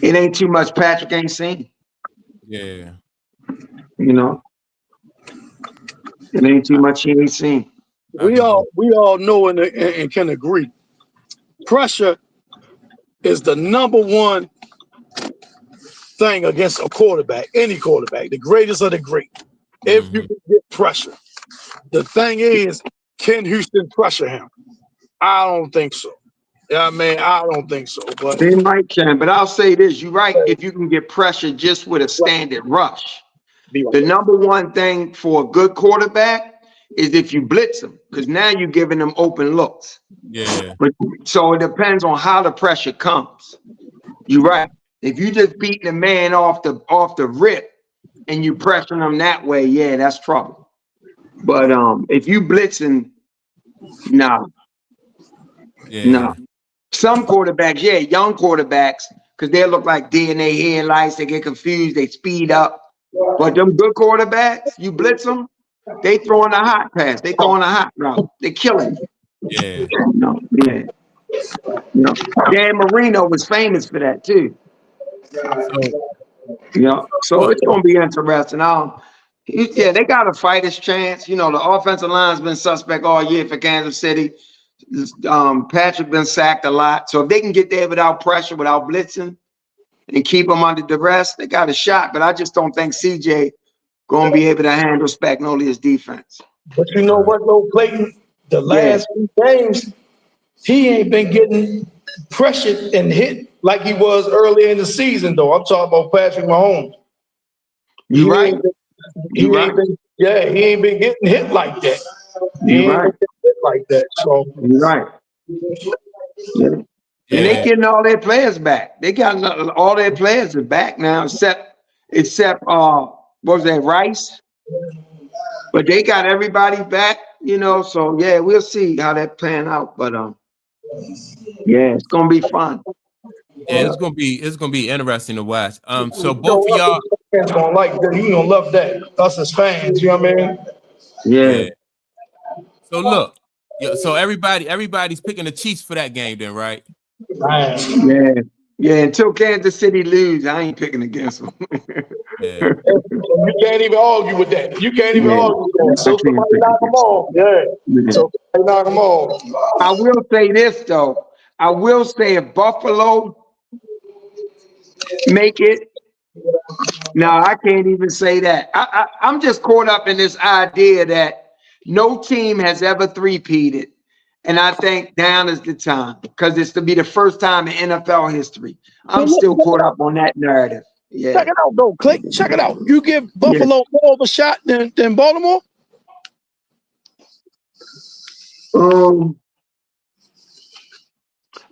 it ain't too much Patrick ain't seen. Yeah. It ain't too much he ain't seen. We all know and can agree. Pressure is the number one thing against a quarterback, any quarterback, the greatest of the great. If you can get pressure. The thing is, can Houston pressure him? I don't think so. Yeah, man, I don't think so. But they might can, but I'll say this: you're right. If you can get pressure just with a standard rush, the number one thing for a good quarterback is if you blitz them, because now you're giving them open looks. Yeah. But so it depends on how the pressure comes. You're right. If you just beating a man off the rip and you pressing them that way, yeah, that's trouble. But if you blitzing, no. Some quarterbacks, young quarterbacks, because they look like DNA headlights, they get confused, they speed up. But them good quarterbacks, you blitz them, they throwing a hot pass, they throwing a hot route, they killing you. Yeah. Dan Marino was famous for that too. So it's gonna be interesting. They got a fighter's chance. The offensive line's been suspect all year for Kansas City. Patrick been sacked a lot. So if they can get there without pressure, without blitzing, and keep them under duress, they got a shot. But I just don't think CJ gonna be able to handle Spagnolia's defense. But you know what, though, Clayton? The last few games, he ain't been getting pressured and hit like he was earlier in the season, though. I'm talking about Patrick Mahomes. You're right. He ain't been getting hit like that. You're right. Like that. So you're right. Yeah. And they getting all their players back. They got all their players are back now, except what was that, Rice? But they got everybody back, So we'll see how that pan out. But it's gonna be fun. Yeah, it's gonna be interesting to watch. So both of y'all gonna like that. He gonna love that. Us as fans, you know what I mean? Yeah. So look, so everybody's picking the Chiefs for that game, then, right? Yeah. Until Kansas City lose, I ain't picking against them. You can't even argue with that. You can't even argue with that. So somebody knock them off. So somebody knock them off. I will say this though. I will say if Buffalo make it. No, I can't even say that. I'm just caught up in this idea that no team has ever three-peated. And I think now is the time because it's to be the first time in NFL history. I'm still caught up on that narrative. Yeah. Check it out, though, Click. Check it out. You give Buffalo more of a shot than Baltimore?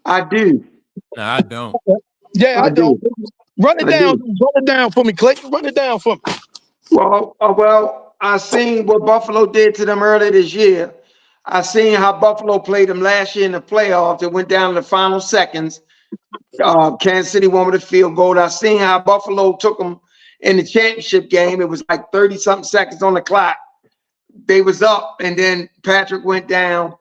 I do. No, I don't. Yeah, I don't. Run it down for me, Clayton. Run it down for me. Well, I seen what Buffalo did to them earlier this year. I seen how Buffalo played them last year in the playoffs. It went down to the final seconds. Kansas City won with a field goal. I seen how Buffalo took them in the championship game. It was like 30-something seconds on the clock. they was up, and then Patrick went down.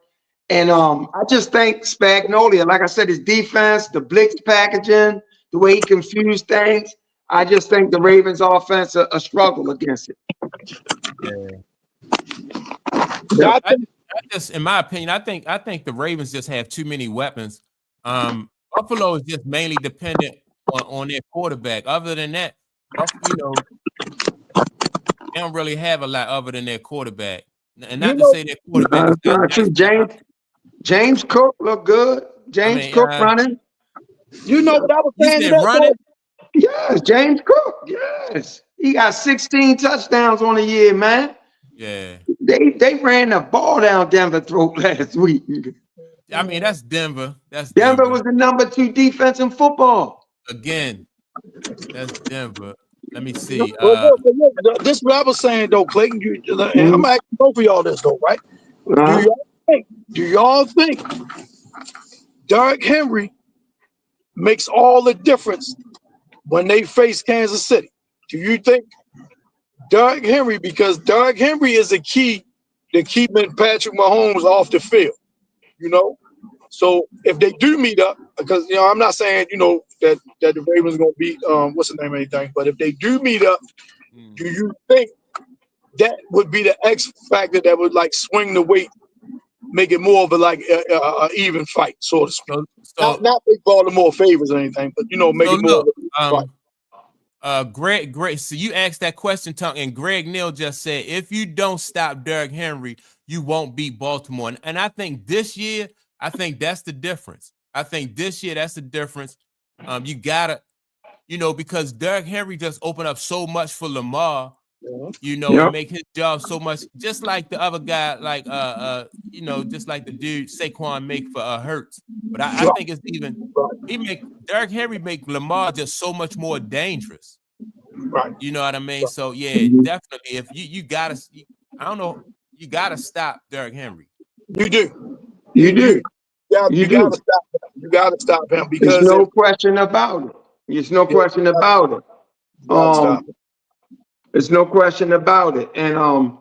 And I just think Spagnuolo, like I said, his defense, the blitz packaging, the way he confused things. I just think the Ravens offense a struggle against it. Yeah, I just, in my opinion, I think the Ravens just have too many weapons. Buffalo is just mainly dependent on their quarterback. Other than that, you know, they don't really have a lot other than their quarterback. And not to say their quarterback is not nice. James Cook look good. James Cook running. You know what I was saying? You said running? Yes, James Cook. Yes. He got 16 touchdowns on the year, man. Yeah. They ran the ball down Denver throat last week. I mean, that's Denver. Denver was the number 2 defense in football. Again, that's Denver. Let me see. This is what I was saying, though, Clayton. And I'm asking both of y'all this, though, right? Do y'all think Derrick Henry makes all the difference when they face Kansas City? Do you think Derrick Henry, because Derrick Henry is a key to keeping Patrick Mahomes off the field, you know? So if they do meet up, because, you know, I'm not saying, you know, that the Ravens are going to beat, what's the name of anything, but if they do meet up, do you think that would be the X factor that would, like, swing the weight, make it more of a even fight, so to speak? Not make Baltimore favors or anything, but, you know, make it more of a fight. Greg, so you asked that question, Tongue, and Greg Neal just said, if you don't stop Derrick Henry, you won't beat Baltimore. And I think this year, I think that's the difference. I think this year, that's the difference. You gotta, you know, because Derrick Henry just opened up so much for Lamar, you know, and make his job so much, just like the other guy, like you know, just like the dude Saquon make for Hurts. But I think it's even Derrick Henry make Lamar just so much more dangerous. Right. You know what I mean? So yeah, definitely. If you gotta, I don't know, you gotta stop Derrick Henry. You do. You do. You gotta stop him. You gotta stop him because there's no question about it. There's no question about it. There's no question about it. And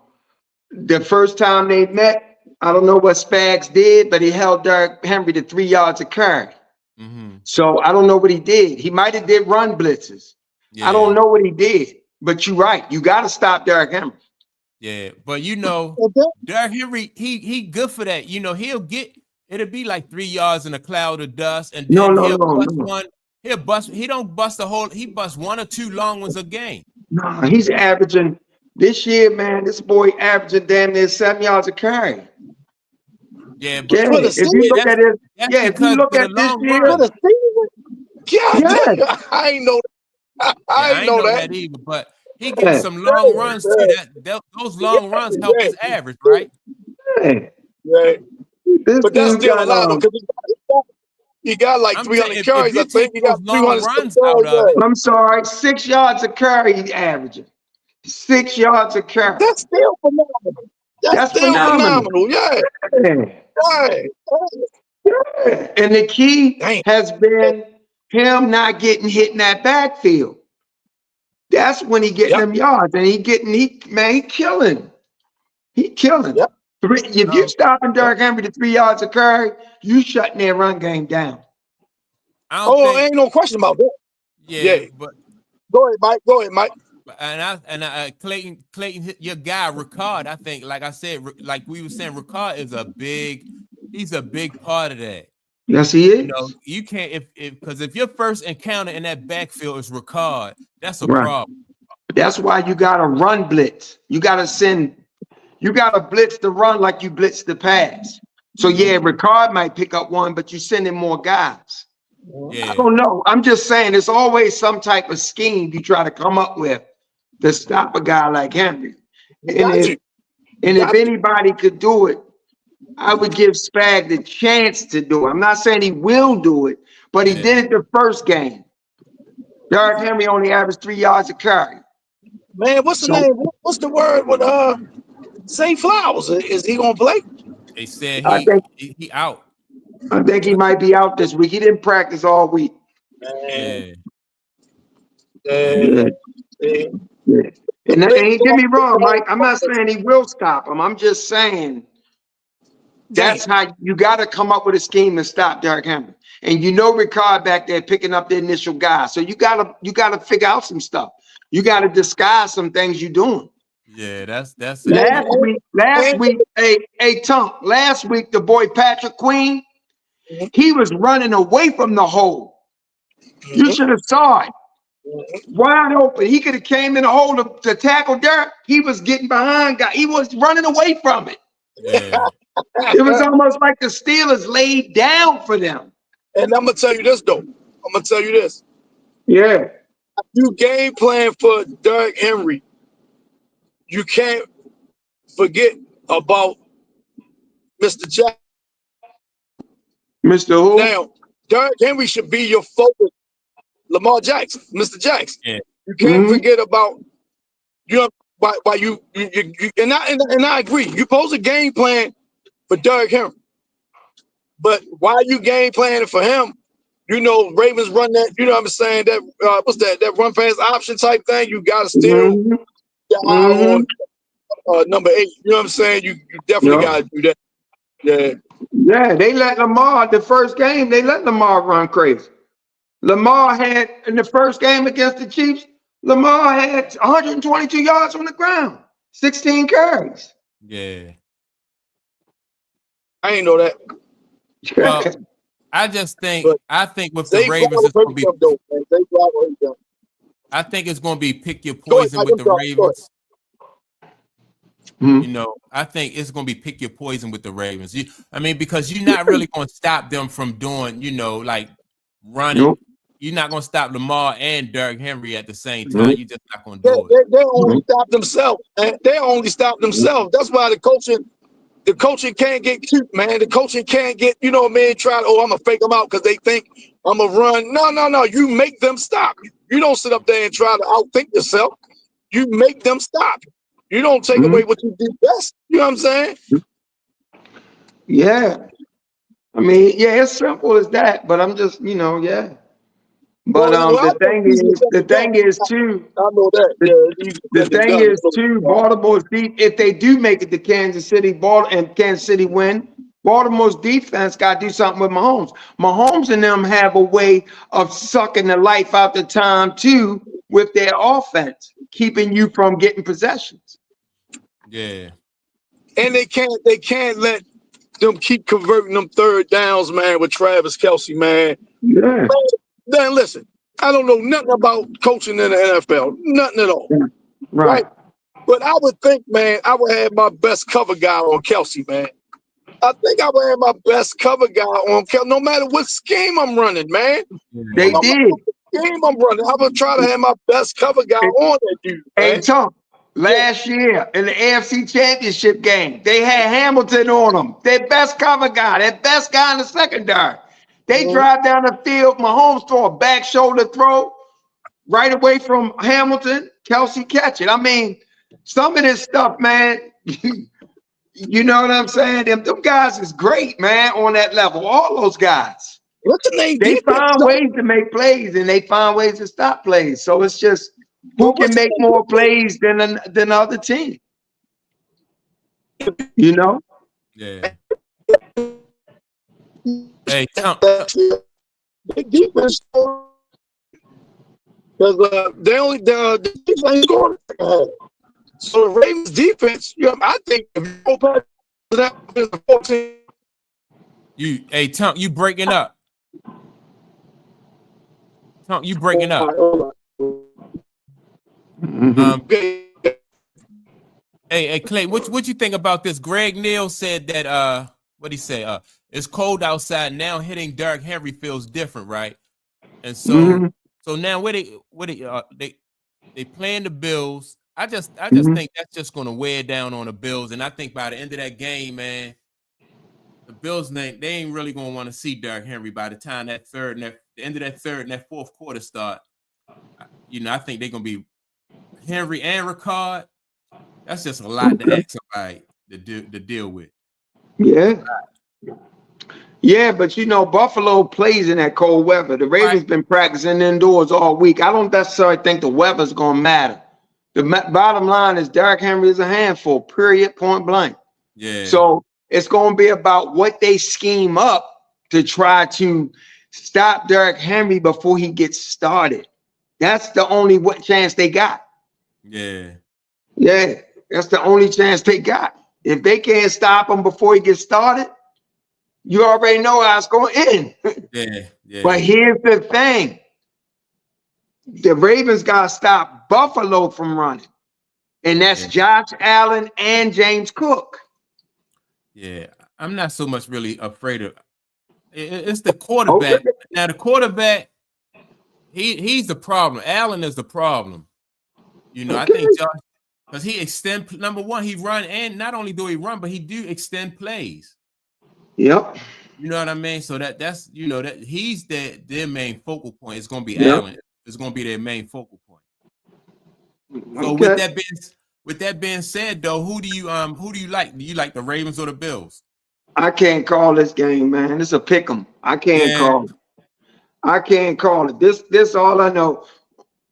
the first time they met, I don't know what Spags did, but he held Derrick Henry to 3 yards of carry. So I don't know what he did. He might have did run blitzes. I don't know what he did. But you're right. You got to stop Derrick Henry. Yeah, but you know, Derrick Henry, he good for that. You know, it'll be like 3 yards in a cloud of dust, and then he'll bust one. He'll bust. He don't bust the whole. He busts 1 or 2 long ones a game. Nah, he's averaging this year, man. This boy averaging damn near 7 yards a carry. Yeah, but if you look at it, if you look at this year, I ain't know that. I ain't know that either. But he gets some long runs too. Those long runs help his average, right? But that's still a lot because he got like 300 carries. I think he got 300 runs out of it. I'm sorry, 6 yards a carry he's averaging. 6 yards a carry. That's still phenomenal. That's still phenomenal. Yeah. And the key has been him not getting hit in that backfield. That's when he getting them yards, and he killing. He killing. If you stopping Derrick Henry to 3 yards a carry, you shutting their run game down. Ain't no question about that. Yeah. But go ahead, Mike. And Clayton, your guy Ricard, I think, like I said, like we were saying, Ricard is he's a big part of that. Yes, he is. You know, you can't because if your first encounter in that backfield is Ricard, that's a problem. That's why you gotta run blitz. You gotta blitz the run like you blitz the pass. So Ricard might pick up one, but you send in more guys. I don't know. I'm just saying it's always some type of scheme you try to come up with to stop a guy like Henry. And if anybody could do it, I would give Spag the chance to do it. I'm not saying he will do it, but he did it the first game. Derrick Henry only averaged 3 yards a carry. Man, what's the name? What's the word with St. Flowers? Is he gonna play? They said he out. I think he might be out this week. He didn't practice all week. And ain't get me wrong, Mike. I'm not saying he will stop him. I'm just saying that's how you got to come up with a scheme to stop Derrick Henry. And you know Ricard back there picking up the initial guy. So you gotta figure out some stuff. You gotta disguise some things you're doing. Yeah, that's last week, hey Tunk, last week the boy Patrick Queen, he was running away from the hole. You should have saw it. Wide open. He could have came in the hole to tackle Derrick. He was getting behind guy. He was running away from it. yeah. It was almost like the Steelers laid down for them. And I'm gonna tell you this though. I'm gonna tell you this. Yeah. You game plan for Derrick Henry. You can't forget about Mr. Jackson. Mr. Who? Now, Derrick Henry should be your focus. Lamar Jackson, Mr. Jackson. Yeah. You can't forget about why you and I agree. You pose a game plan for Derrick Henry, but why you game planning for him? You know, Ravens run that. You know what I'm saying? That what's that? That run pass option type thing. You gotta still get eye on number 8. You know what I'm saying? You definitely gotta do that. Yeah. Yeah, they let Lamar the first game. They let Lamar run crazy. Lamar had in the first game against the Chiefs. Lamar had 122 yards on the ground, 16 carries. Yeah. I ain't know that. Well, I think with the Ravens, it's gonna be. I think it's gonna be pick your poison with the Ravens. You know, I think it's gonna be pick your poison with the Ravens. Because you're not really gonna stop them from doing, like running. Nope. You're not gonna stop Lamar and Derrick Henry at the same time. You're just not gonna do it. They only stop themselves. They only stop themselves. That's why the coaching can't get cute, man. The coaching can't get, try to, I'm gonna fake them out because they think I'm gonna run. No. You make them stop. You don't sit up there and try to outthink yourself. You make them stop. You don't take away what you do best. You know what I'm saying? Yeah. I mean, yeah, it's simple as that, but I'm just, yeah. But the thing is too. I know that. The thing is too. Baltimore's deep. If they do make it to Kansas City, and Kansas City win, Baltimore's defense got to do something with Mahomes. Mahomes and them have a way of sucking the life out the time too with their offense, keeping you from getting possessions. Yeah. And they can't let them keep converting them third downs, man, with Travis Kelce, man. Yeah. Then listen, I don't know nothing about coaching in the NFL, nothing at all. Right. But I would think, man, I would have my best cover guy on Kelce, man. I think I would have my best cover guy on Kelce, no matter what scheme I'm running, man. They did. Scheme I'm running, I would try to have my best cover guy on that dude. Hey, Tom. Last year in the AFC Championship game, they had Hamilton on them. Their best cover guy, their best guy in the secondary. They drive down the field. Mahomes throw a back shoulder throw right away from Hamilton. Kelce catch it. I mean, some of this stuff, man, you know what I'm saying? Them guys is great, man, on that level. All those guys. What's the name? They find ways to make plays and they find ways to stop plays. So it's just who can make more plays than the other team. You know? Yeah. Hey, Tom. The defense, because they only the defense ain't scoring. So the Ravens defense, I think if you go back to that 14. Hey, Tom, you breaking up. Tom, you breaking up. Hey, Clay, what you think about this? Greg Neal said that what'd he say? It's cold outside now. Hitting Derrick Henry feels different, right? And so so now they playing the Bills. I just think that's just gonna wear down on the Bills. And I think by the end of that game, man, the Bills they ain't really gonna want to see Derrick Henry by the time the end of that third and that fourth quarter start. I think they're gonna be Henry and Ricard. That's just a lot to ask somebody to deal with. Yeah. Yeah, but Buffalo plays in that cold weather. The Ravens been practicing indoors all week. I don't necessarily think the weather's gonna matter The bottom line is Derrick Henry is a handful, period, point blank. Yeah. So it's going to be about what they scheme up to try to stop Derrick Henry before he gets started. That's the only chance they got. Yeah. Yeah, that's the only chance they got. If they can't stop him before he gets started, you already know how it's going to end. Yeah. Yeah. But here's the thing. The Ravens got to stop Buffalo from running. And that's Josh Allen and James Cook. Yeah. I'm not so much really afraid of it's the quarterback. Okay. Now the quarterback, he's the problem. Allen is the problem. You know, okay. I think Josh, because he extend number one, he run, and not only do he run, but he do extend plays. Yep. You know what I mean? So that's you know that he's their main focal point. It's gonna be Allen. It's gonna be their main focal point. So with that being said, though, who do you like? Do you like the Ravens or the Bills? I can't call this game, man. It's a pick 'em. I can't call it. I can't call it. This all I know.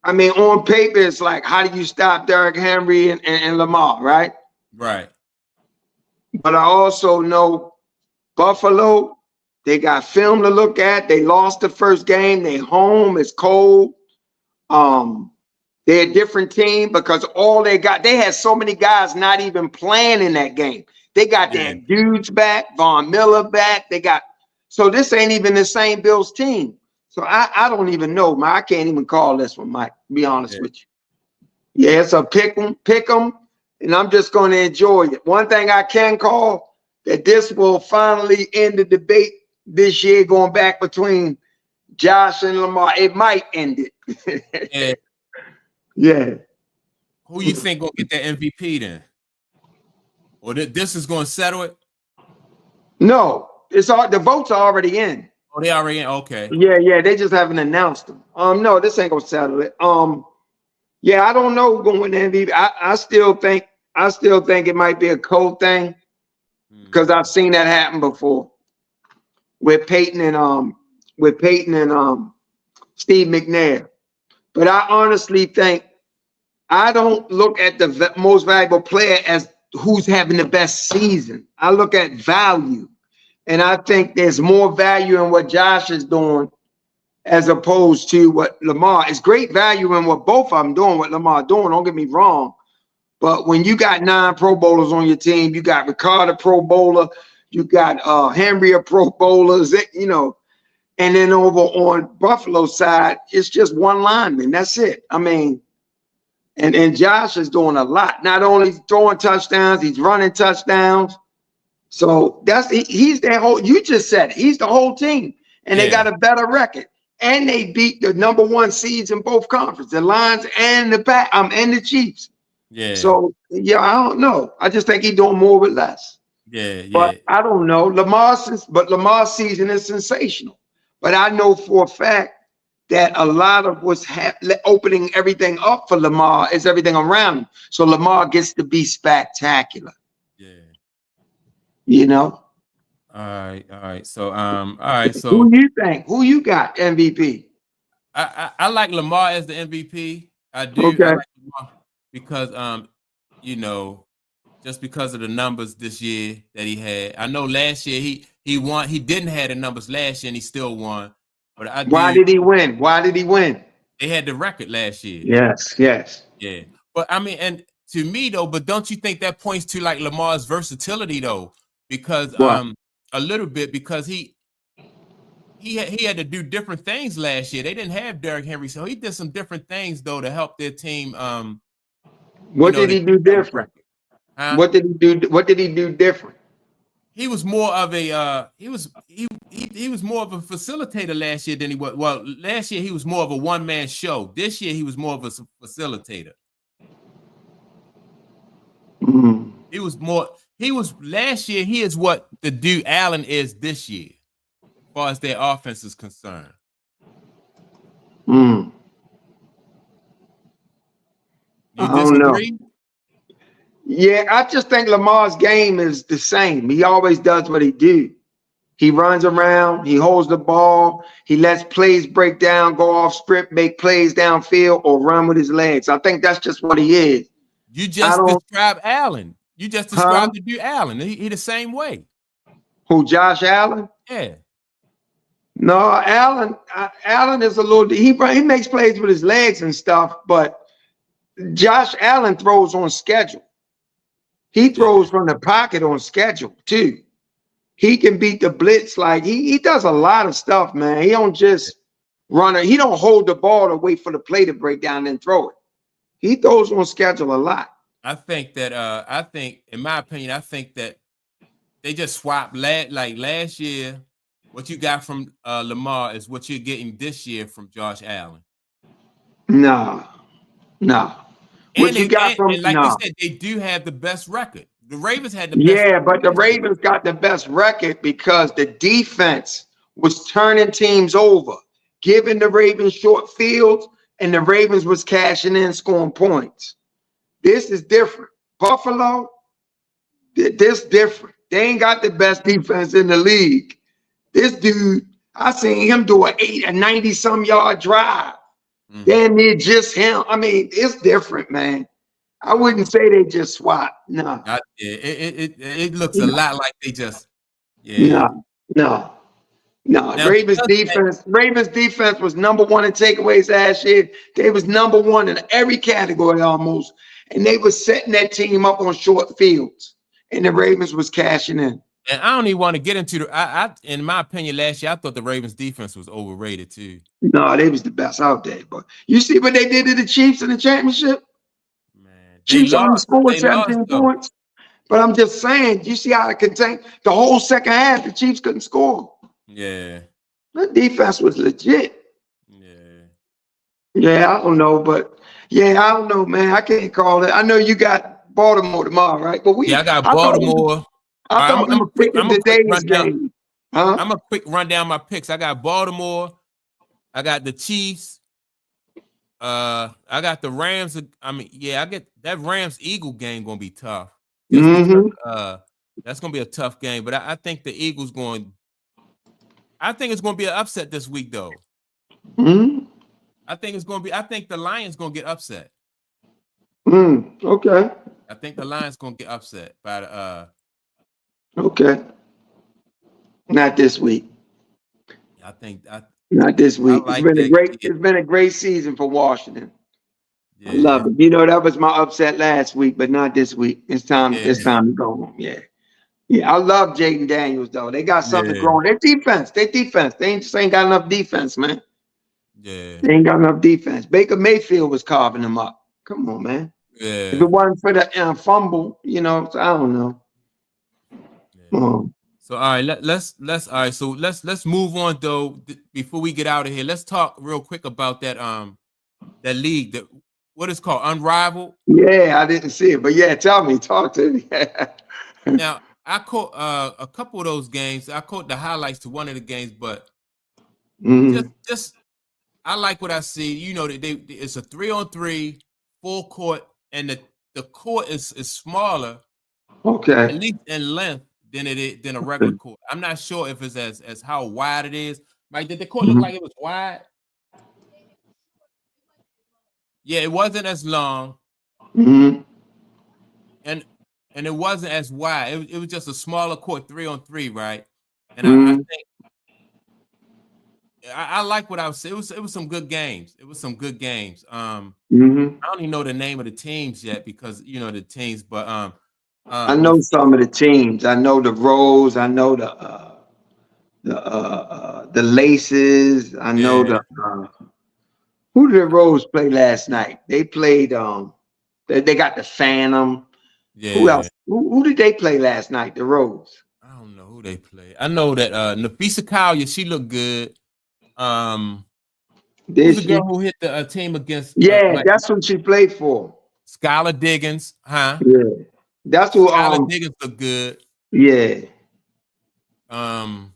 I mean, on paper, it's like, how do you stop Derrick Henry and Lamar, right? Right. But I also know Buffalo, they got film to look at. They lost the first game. They home. It's cold. They're a different team because they had so many guys not even playing in that game. They got their dudes back, Von Miller back. So this ain't even the same Bills team. So I don't even know, man. I can't even call this one, Mike, to be honest with you. Yeah, it's a pick 'em, and I'm just going to enjoy it. One thing I can call, that this will finally end the debate this year going back between Josh and Lamar. It might end it. Yeah. Who you think gonna get that MVP then? Or this is gonna settle it? No, the votes are already in. Oh, they already in. Okay. Yeah. They just haven't announced them. No, this ain't gonna settle it. Yeah, I don't know who's gonna win the MVP. I still think it might be a cold thing because I've seen that happen before with Peyton and Steve McNair. But I honestly think I don't look at the most valuable player as who's having the best season. I look at value. And I think there's more value in what Josh is doing as opposed to what Lamar. It's great value in what both of them doing, what Lamar doing. Don't get me wrong. But when you got 9 Pro Bowlers on your team, you got Ricard a Pro Bowler, you got Henry a Pro Bowler, you know, and then over on Buffalo side, it's just one lineman. That's it. I mean, and Josh is doing a lot. Not only throwing touchdowns, he's running touchdowns. So he's their whole. You just said it. He's the whole team, and they got a better record, and they beat the number 1 seeds in both conferences, the Lions and the Chiefs. Yeah. So I don't know. I just think he's doing more with less. Yeah. But I don't know. Lamar's season is sensational. But I know for a fact that a lot of what's opening everything up for Lamar is everything around him. So Lamar gets to be spectacular. Yeah. You know. All right. So all right. So who do you think? Who you got MVP? I like Lamar as the MVP. I do. Okay. I like Lamar because you know, just because of the numbers this year that he had. I know last year he won. He didn't have the numbers last year and he still won. But why did he win? Why did he win? They had the record last year. Yes. Yeah. But I mean, and to me though, but don't you think that points to like Lamar's versatility though? Because a little bit because he had to do different things last year. They didn't have Derrick Henry, so he did some different things though to help their team. What did he do different? What did he do different? He was more of a he was more of a facilitator last year than he was. Well, last year he was more of a one-man show. This year he was more of a facilitator. Mm-hmm. Last year he is what the dude Allen is this year, as far as their offense is concerned. You disagree? Know. Yeah, I just think Lamar's game is the same. He always does what he do. He runs around, he holds the ball, he lets plays break down, go off script, make plays downfield, or run with his legs. I think that's just what he is. You just described Allen. You just described the dude Allen. He the same way. Who, Josh Allen? Yeah. No, Allen is a little. He makes plays with his legs and stuff, but Josh Allen throws on schedule. He throws from the pocket on schedule too. He can beat the blitz. Like he does a lot of stuff, man. He don't just run it. He don't hold the ball to wait for the play to break down and throw it. He throws on schedule a lot. I think that in my opinion, I think that they just swapped like last year. What you got from Lamar is what you're getting this year from Josh Allen. No. What you got from and like you said, they do have the best record. The Ravens had the best. Yeah, but the Ravens got the best record because the defense was turning teams over, giving the Ravens short fields, and the Ravens was cashing in, scoring points. This is different. Buffalo, this different. They ain't got the best defense in the league. This dude, I seen him do a 90-some yard drive. Damn near just him. I mean, it's different, man. I wouldn't say they just swap. No. It looks a lot like they just. Yeah. No. Ravens defense was number one in takeaways last year. They was number one in every category almost, and they was setting that team up on short fields, and the Ravens was cashing in. And I don't even want to get into the. In my opinion, last year I thought the Ravens defense was overrated too. No, they was the best out there. But you see what they did to the Chiefs in the championship? Man, Chiefs only scored 17 points. But I'm just saying, you see how it contained the whole second half. The Chiefs couldn't score. Yeah, the defense was legit. Yeah, I don't know, but I don't know, man. I can't call it. I know you got Baltimore tomorrow, right? But I got Baltimore. I'm a quick run down my picks. I got Baltimore. I got the Chiefs. I got the Rams. I get that Rams-Eagle game gonna be tough. That's gonna be a tough game. But I think the Eagles going. I think it's gonna be an upset this week, though. I think it's gonna be. I think the Lions gonna get upset. Okay. I think the Lions gonna get upset by the. Okay. Not this week. I think not this week. Like it's been a great season for Washington. Yeah. I love it. You know, that was my upset last week, but not this week. It's time to go home. Yeah. I love Jaden Daniels, though. They got something growing. Their defense. They just ain't got enough defense, man. Yeah. They ain't got enough defense. Baker Mayfield was carving them up. Come on, man. Yeah. If it wasn't for the fumble, I don't know. So all right, let's move on though. Before we get out of here, let's talk real quick about that league, that what is called Unrivaled. Yeah, I didn't see it, but talk to me. Now I caught a couple of those games. I caught the highlights to one of the games, but just I like what I see. It's a 3-on-3 full court, and the court is smaller. Okay. At least in length than a regular court. I'm not sure if it's as how wide it is. Like, did the court look like it was wide? Yeah, it wasn't as long. And it wasn't as wide. It was just a smaller court, 3-on-3, right? And I think I like what I was saying. It was some good games. I don't even know the name of the teams yet because the teams, but I know some of the teams. I know the Rose. I know the Laces. I know who did the Rose play last night? They played. They got the Phantom. Yeah. Who else? Who did they play last night? The Rose. I don't know who they played. I know that Nafisa Collier, she looked good. Who's the girl who hit the team against? That's who she played for. Skylar Diggins, huh? Yeah. That's who Skylar Diggins look good. Yeah. The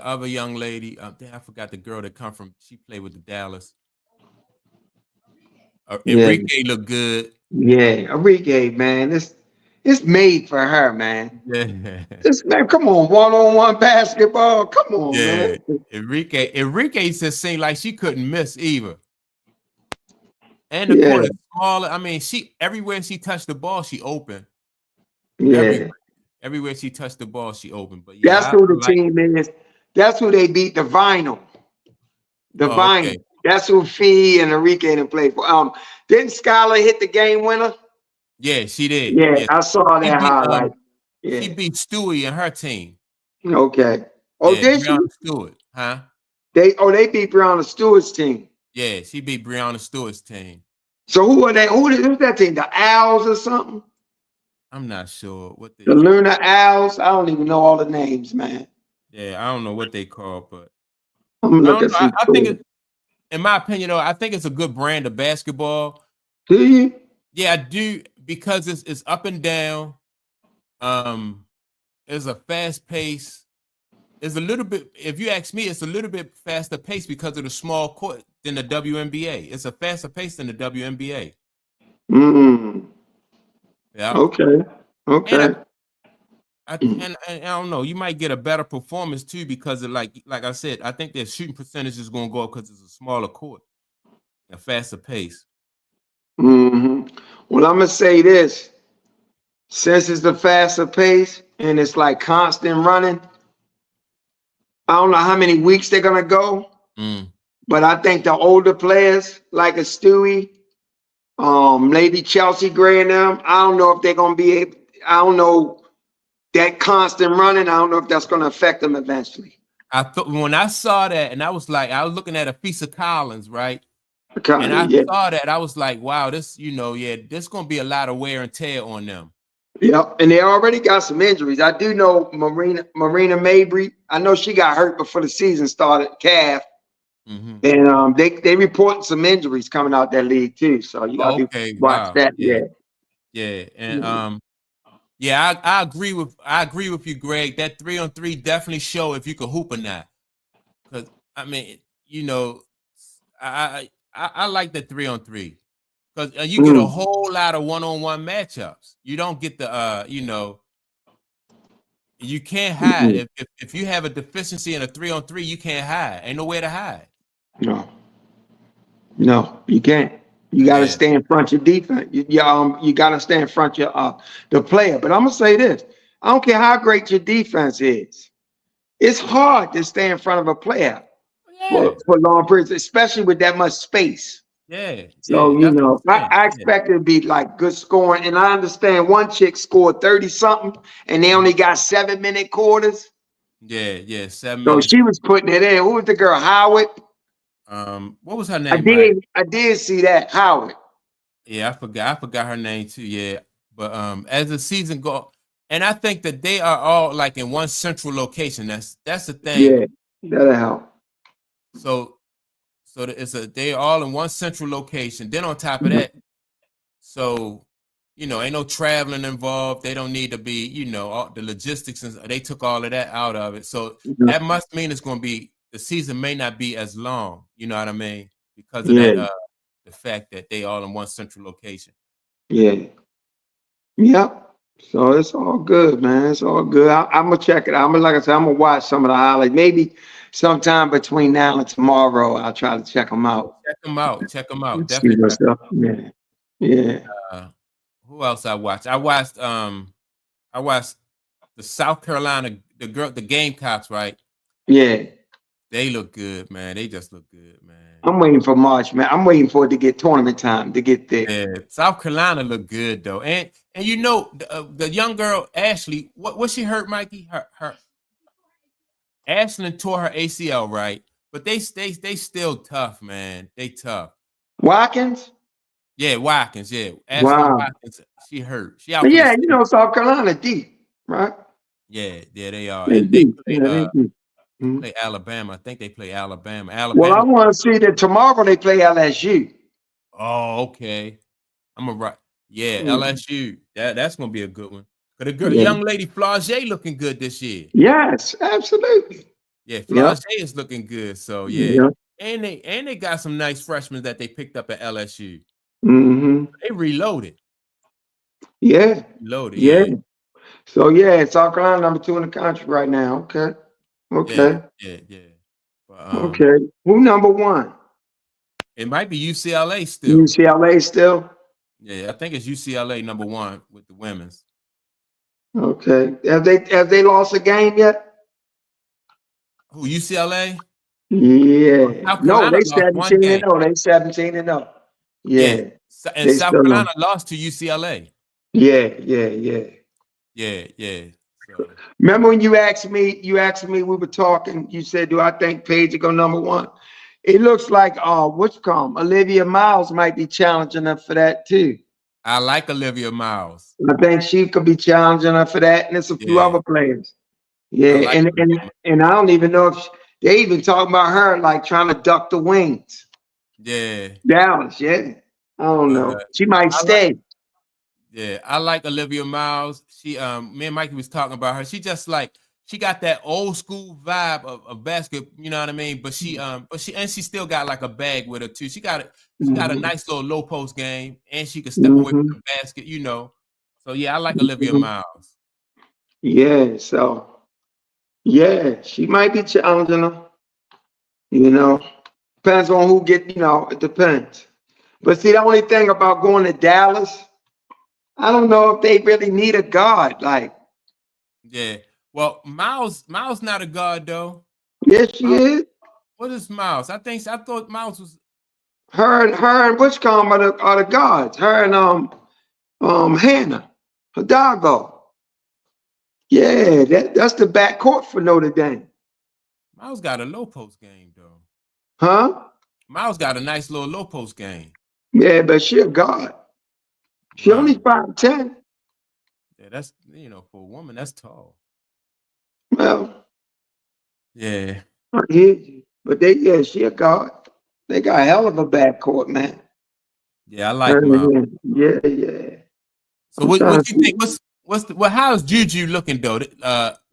other young lady, I forgot the girl that she played with the Dallas. Enrique looked good. Yeah, Enrique, man. It's made for her, man. Yeah. This man, come on, one-on-one basketball. Come on, Yeah. man. Enrique just seemed like she couldn't miss either. And the Yeah, court is smaller. I mean, everywhere she touched the ball, she opened. yeah. Everywhere she touched the ball, she opened. But That's yeah, who I the like. team is. That's who they beat, the Vinyl. The Oh, okay. Vinyl. That's who Fee and Enrique didn't play for. Didn't Skylar hit the game winner? Yeah, she did. Yeah, Yeah, I saw she that beat highlight. she Yeah. beat Stewie and her team. Okay. Oh, Yeah, did she? Breonna Stewart, huh? They beat Brown Stewart's team. Yeah, she beat Breonna Stewart's team. So who are they? Who's that team? The Owls or something? I'm not sure what The Lunar Owls? I don't even know all the names, man. Yeah, I don't know what they call, but I'm gonna I look don't at know. some. I think in my opinion, though, I think it's a good brand of basketball. Do you? Yeah, I do because it's up and down. It's a fast pace. It's a little bit, if you ask me, it's a little bit faster pace because of the small court than the WNBA. It's a faster pace than the WNBA. Yeah. Okay. And and I don't know, you might get a better performance too because of like I said, I think their shooting percentage is going to go up because it's a smaller court, a faster pace. Well, I'm gonna say this: since it's the faster pace and it's like constant running, I don't know how many weeks they're gonna go, but I think the older players like a Stewie, maybe Chelsea Gray and them, I don't know if they're gonna be able. I don't know that constant running. I don't know if that's gonna affect them eventually. I thought when I saw that, and I was looking at Afisa Collins, right? And I saw that, I was like, wow, this, there's gonna be a lot of wear and tear on them. Yep, and they already got some injuries. I do know Marina Mabry. I know she got hurt before the season started, calf. And they reporting some injuries coming out that league too. So you gotta watch that. Yeah. And I agree with you, Greg. That 3-on-3 definitely show if you could hoop or not. Because I mean, I like the 3-on-3 because you get a whole lot of one-on-one matchups. You don't get the you can't hide. If you have a deficiency in a 3-on-3, you can't hide. Ain't nowhere to hide. No, you can't. You got to stay in front of your defense. You got to stay in front of the player. But I'm gonna say this: I don't care how great your defense is. It's hard to stay in front of a player for long periods, especially with that much space. So I expect it to be like good scoring. And I understand one chick scored 30 something, and they only got 7-minute quarters. 7 So minutes. she was putting it in. Who was the girl? Howard. What was her name? I did see that, Howard. Yeah, I forgot her name too. Yeah, but as the season go, and I think that they are all like in one central location. That's the thing. Yeah, that'll help. So they're all in one central location. Then on top of that, so ain't no traveling involved. They don't need to be, all the logistics, and they took all of that out of it. So that must mean it's going to be, the season may not be as long. You know what I mean? Because of that, the fact that they all in one central location. Yeah. Yep. So it's all good, man. It's all good. I'm gonna check it out. Like I said, I'm gonna watch some of the highlights. Maybe sometime between now and tomorrow, I'll try to check them out. Check them out. Definitely. Yeah. Who else I watched? I watched the South Carolina, the Gamecocks, right? Yeah. They look good, man. They just look good, man. I'm waiting for March, man. I'm waiting for it to get tournament time to get there. Yeah, South Carolina look good though, and the young girl Ashley, what she hurt, Mikey? Her Ashlyn tore her ACL, right? But they still tough, man. They tough. Watkins? Yeah, Watkins. Yeah, Ashlyn Watkins. She hurt. She out. Yeah, South Carolina deep, right? Yeah, they are. They and deep. They play Alabama. I think they play Alabama. Well, I want to see that tomorrow they play LSU. Oh, okay. I'm gonna write. Yeah, LSU. That's gonna be a good one. But the young lady Flage looking good this year. Yes, absolutely. Yeah, Flage is looking good. So and they got some nice freshmen that they picked up at LSU. They reloaded. Yeah. Loaded. Yeah. Yeah. So yeah, South Carolina number 2 in the country right now. Okay. Yeah. Okay. Yeah. Yeah. But, Okay. Who number 1? it might be UCLA still. UCLA still? Yeah, I think it's UCLA number 1 with the women's. Okay. Have they lost a game yet? Who, UCLA? Yeah. South No, Carolina they lost one 17 and game. 0. They 17 and 0. Yeah. Yeah. And They South still Carolina on. lost to UCLA. Yeah. Yeah, yeah. So Remember when you asked me, we were talking, you said, do I think Paige will go number 1? It looks like Olivia Miles might be challenging her for that too. I like Olivia Miles. I think she could be challenging her for that, and there's a few Yeah. other players. Yeah, I like and I don't even know if they even talking about her like trying to duck the wings. Yeah. Dallas, yeah. I don't know. She might stay. I like Olivia Miles. She me and Mikey was talking about her. She just like she got that old school vibe of basket, you know what I mean? But she still got like a bag with her too. She got a nice little low post game, and she can step away from the basket, you know. So yeah, I like Olivia Miles. Yeah, so yeah, she might be challenging her. You know, depends on who it depends. But see, the only thing about going to Dallas, I don't know if they really need a guard. Like, yeah. Well, Miles not a guard though. yes, she is. What is Miles? I thought Miles was Her and Witchcomb are the guards. Her and Hannah Hidalgo. Yeah, that's the backcourt for Notre Dame. Miles got a low post game though. Huh? Miles got a nice little low post game. Yeah, but she a guard. She only 5'10". Yeah, that's for a woman, that's tall. Well, yeah. I hear you. But she a guard. They got a hell of a backcourt, man. Yeah, I like Miles. Yeah. So what you think? How's Juju looking though?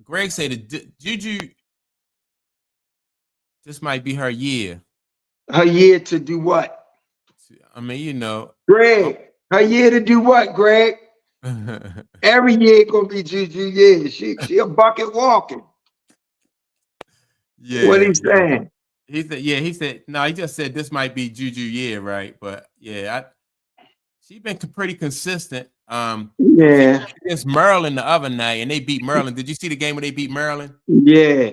Greg said that Juju, this might be her year. Her year to do what? I mean, Greg, her year to do what, Greg? Every year gonna be Juju year. She a bucket walking. Yeah. What he saying? He said, no, he just said this might be Juju year, right? But yeah, she's been pretty consistent. Yeah. Against Maryland the other night, and they beat Maryland. Did you see the game where they beat Maryland? Yeah.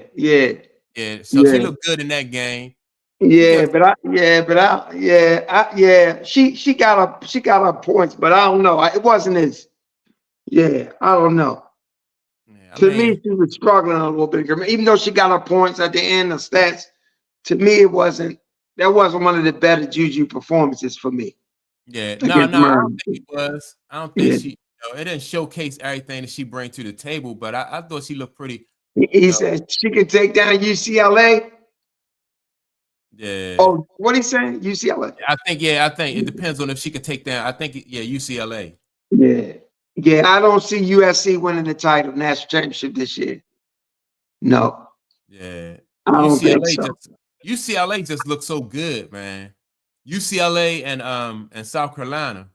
So she looked good in that game. She got her points, but I don't know. It wasn't as. Yeah, I don't know. Yeah, to me, she was struggling a little bit. Even though she got her points at the end of stats, to me, that wasn't one of the better Juju performances for me. Yeah, no, I don't think it was. I don't think she. It didn't showcase everything that she bring to the table, but I thought she looked pretty. He said she can take down UCLA. Yeah. Oh, what he saying? UCLA. I think it depends on if she can take down. I think UCLA. Yeah. I don't see USC winning the title national championship this year. No. Yeah. I don't think so. UCLA just looks so good, man. UCLA and South Carolina.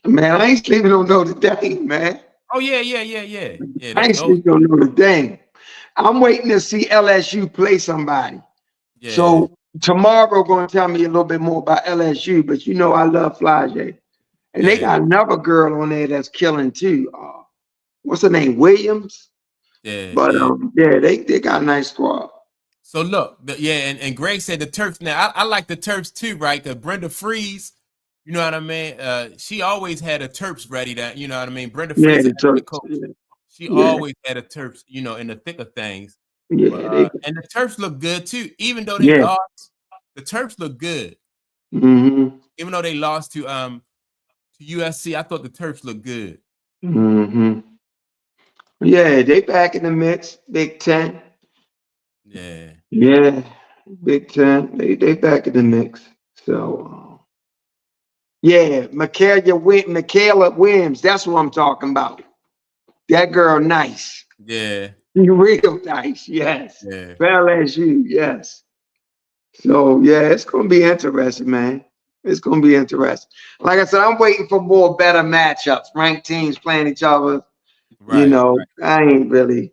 Man, I ain't sleeping on Notre Dame, man. Oh yeah. I ain't sleeping on Notre Dame. I'm waiting to see LSU play somebody. Yeah. So tomorrow going to tell me a little bit more about LSU, but I love Flage. And they got another girl on there that's killing too. What's her name? Williams. Yeah. But they got a nice squad. So look, and Greg said the Terps. Now I like the Terps too, right? Because Brenda Freeze, you know what I mean. She always had a Terps ready. That you know what I mean. Brenda Freeze, the coach. Yeah. She always had a Terps, in the thick of things. Yeah, and the Terps look good too. Even though they lost, the Terps look good. Mm-hmm. Even though they lost to USC, I thought the Terps looked good. Mm-hmm. Yeah, they back in the mix. Big Ten. Yeah, Big Ten. They back in the mix. So Michaela Williams. That's what I'm talking about. That girl, nice. Yeah. Real nice, yes. Yeah. For LSU, yes. So it's gonna be interesting, man. It's gonna be interesting. Like I said, I'm waiting for more better matchups, ranked teams playing each other. Right. Right. I ain't really.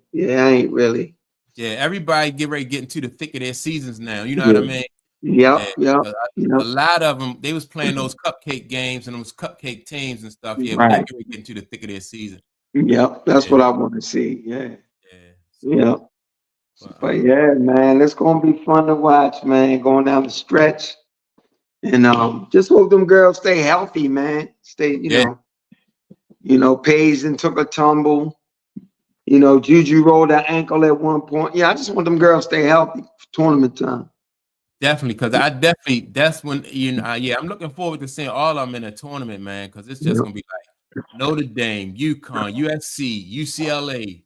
Yeah, everybody get ready to get into the thick of their seasons now. You know Yeah. what I mean? Yep. A lot of them, they was playing those cupcake games and those cupcake teams and stuff. Yeah, but they Right. get ready to get into the thick of their season. Yep. That's what I want to see. Yeah. Yeah. Yep. But yeah, man, it's gonna be fun to watch, man. Going down the stretch, and just hope them girls stay healthy, man. Stay, Paige and took a tumble. Juju rolled her ankle at one point. Yeah, I just want them girls stay healthy for tournament time. Definitely, because that's when I'm looking forward to seeing all of them in a tournament, man. Because it's just gonna be like Notre Dame, UConn, USC, UCLA,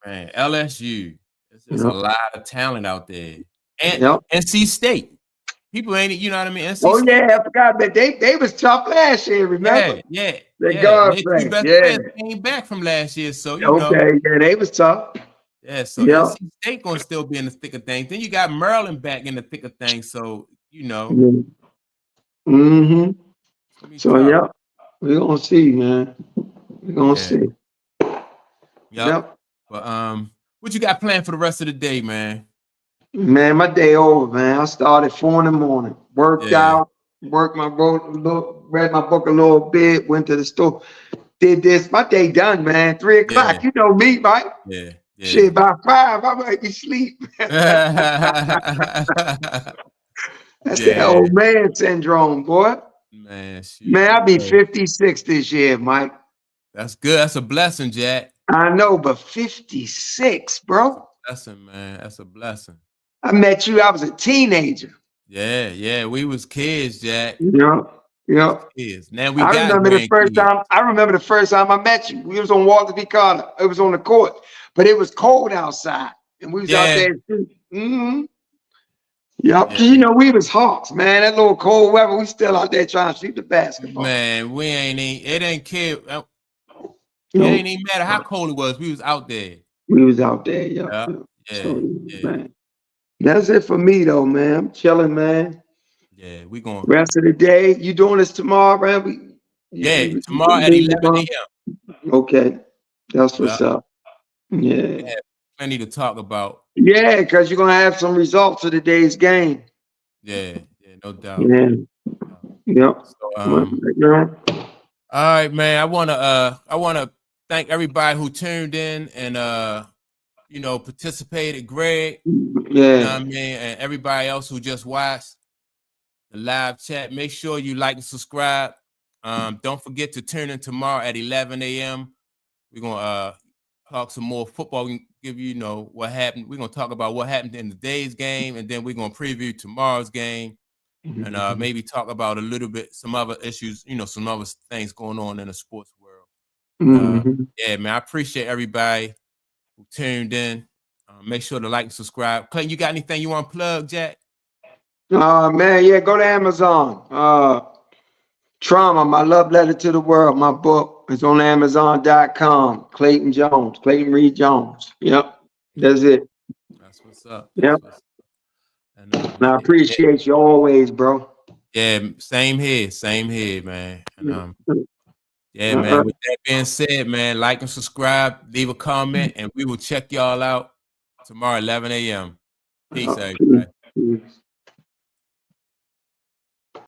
man, LSU. There's a lot of talent out there, and NC State. People ain't, you know what I mean? NC State. Yeah, I forgot that they was tough last year. Remember? Yeah. The Two best players came back from last year, so yeah, they was tough. Yeah, so NC State gonna still be in the thick of things. Then you got Maryland back in the thick of things, so Mm-hmm. So we're gonna see, man. We're gonna see. Yep. But what you got planned for the rest of the day, man? Man, my day over, man. I started 4 a.m. Worked out, read my book a little bit, went to the store, did this. My day done, man. 3 o'clock. You know me, Mike. Yeah. Shit, by 5, I might be asleep. That's the old man syndrome, boy. Man, I'll be 56 this year, Mike. That's good. That's a blessing, Jack. I know, but 56, bro. That's a blessing, man. That's a blessing. I met you, I was a teenager. Yeah. We was kids, Jack. Yeah. Kids. Now I remember the first time I met you. We was on Walter B. Carter. It was on the court, but it was cold outside, and we was out there. Mm-hmm. Yep. Yeah. We was hawks, man. That little cold weather, we still out there trying to shoot the basketball. Man, it ain't care. It ain't even matter how cold it was. We was out there. Yeah. Man. That's it for me, though, man. I'm chilling, man. Yeah, we going rest of the day. You doing this tomorrow, man? Tomorrow at 11 a.m. Okay, that's what's up. Yeah, plenty to talk about. Yeah, because you're gonna have some results of today's game. Yeah, no doubt. Yep. So, all right, man. I wanna thank everybody who tuned in and participated. Greg. Yeah. You know what I mean? And everybody else who just watched the live chat. Make sure you like and subscribe. Don't forget to tune in tomorrow at 11 a.m. We're gonna talk some more football. We can give you what happened. We're gonna talk about what happened in today's game, and then we're gonna preview tomorrow's game, and maybe talk about a little bit some other issues. Some other things going on in the sports world. Yeah, man. I appreciate everybody who tuned in. Make sure to like and subscribe. Clayton, you got anything you want to plug, Jack? Man, go to Amazon. Trauma, My Love Letter to the World, my book is on Amazon.com. Clayton Reed Jones. Yep, that's it. That's what's up. Yep. And I appreciate you always, bro. Yeah, same here, man. And, man. With that being said, man, like and subscribe, leave a comment, and we will check y'all out tomorrow, 11 a.m. Peace, everybody. Peace.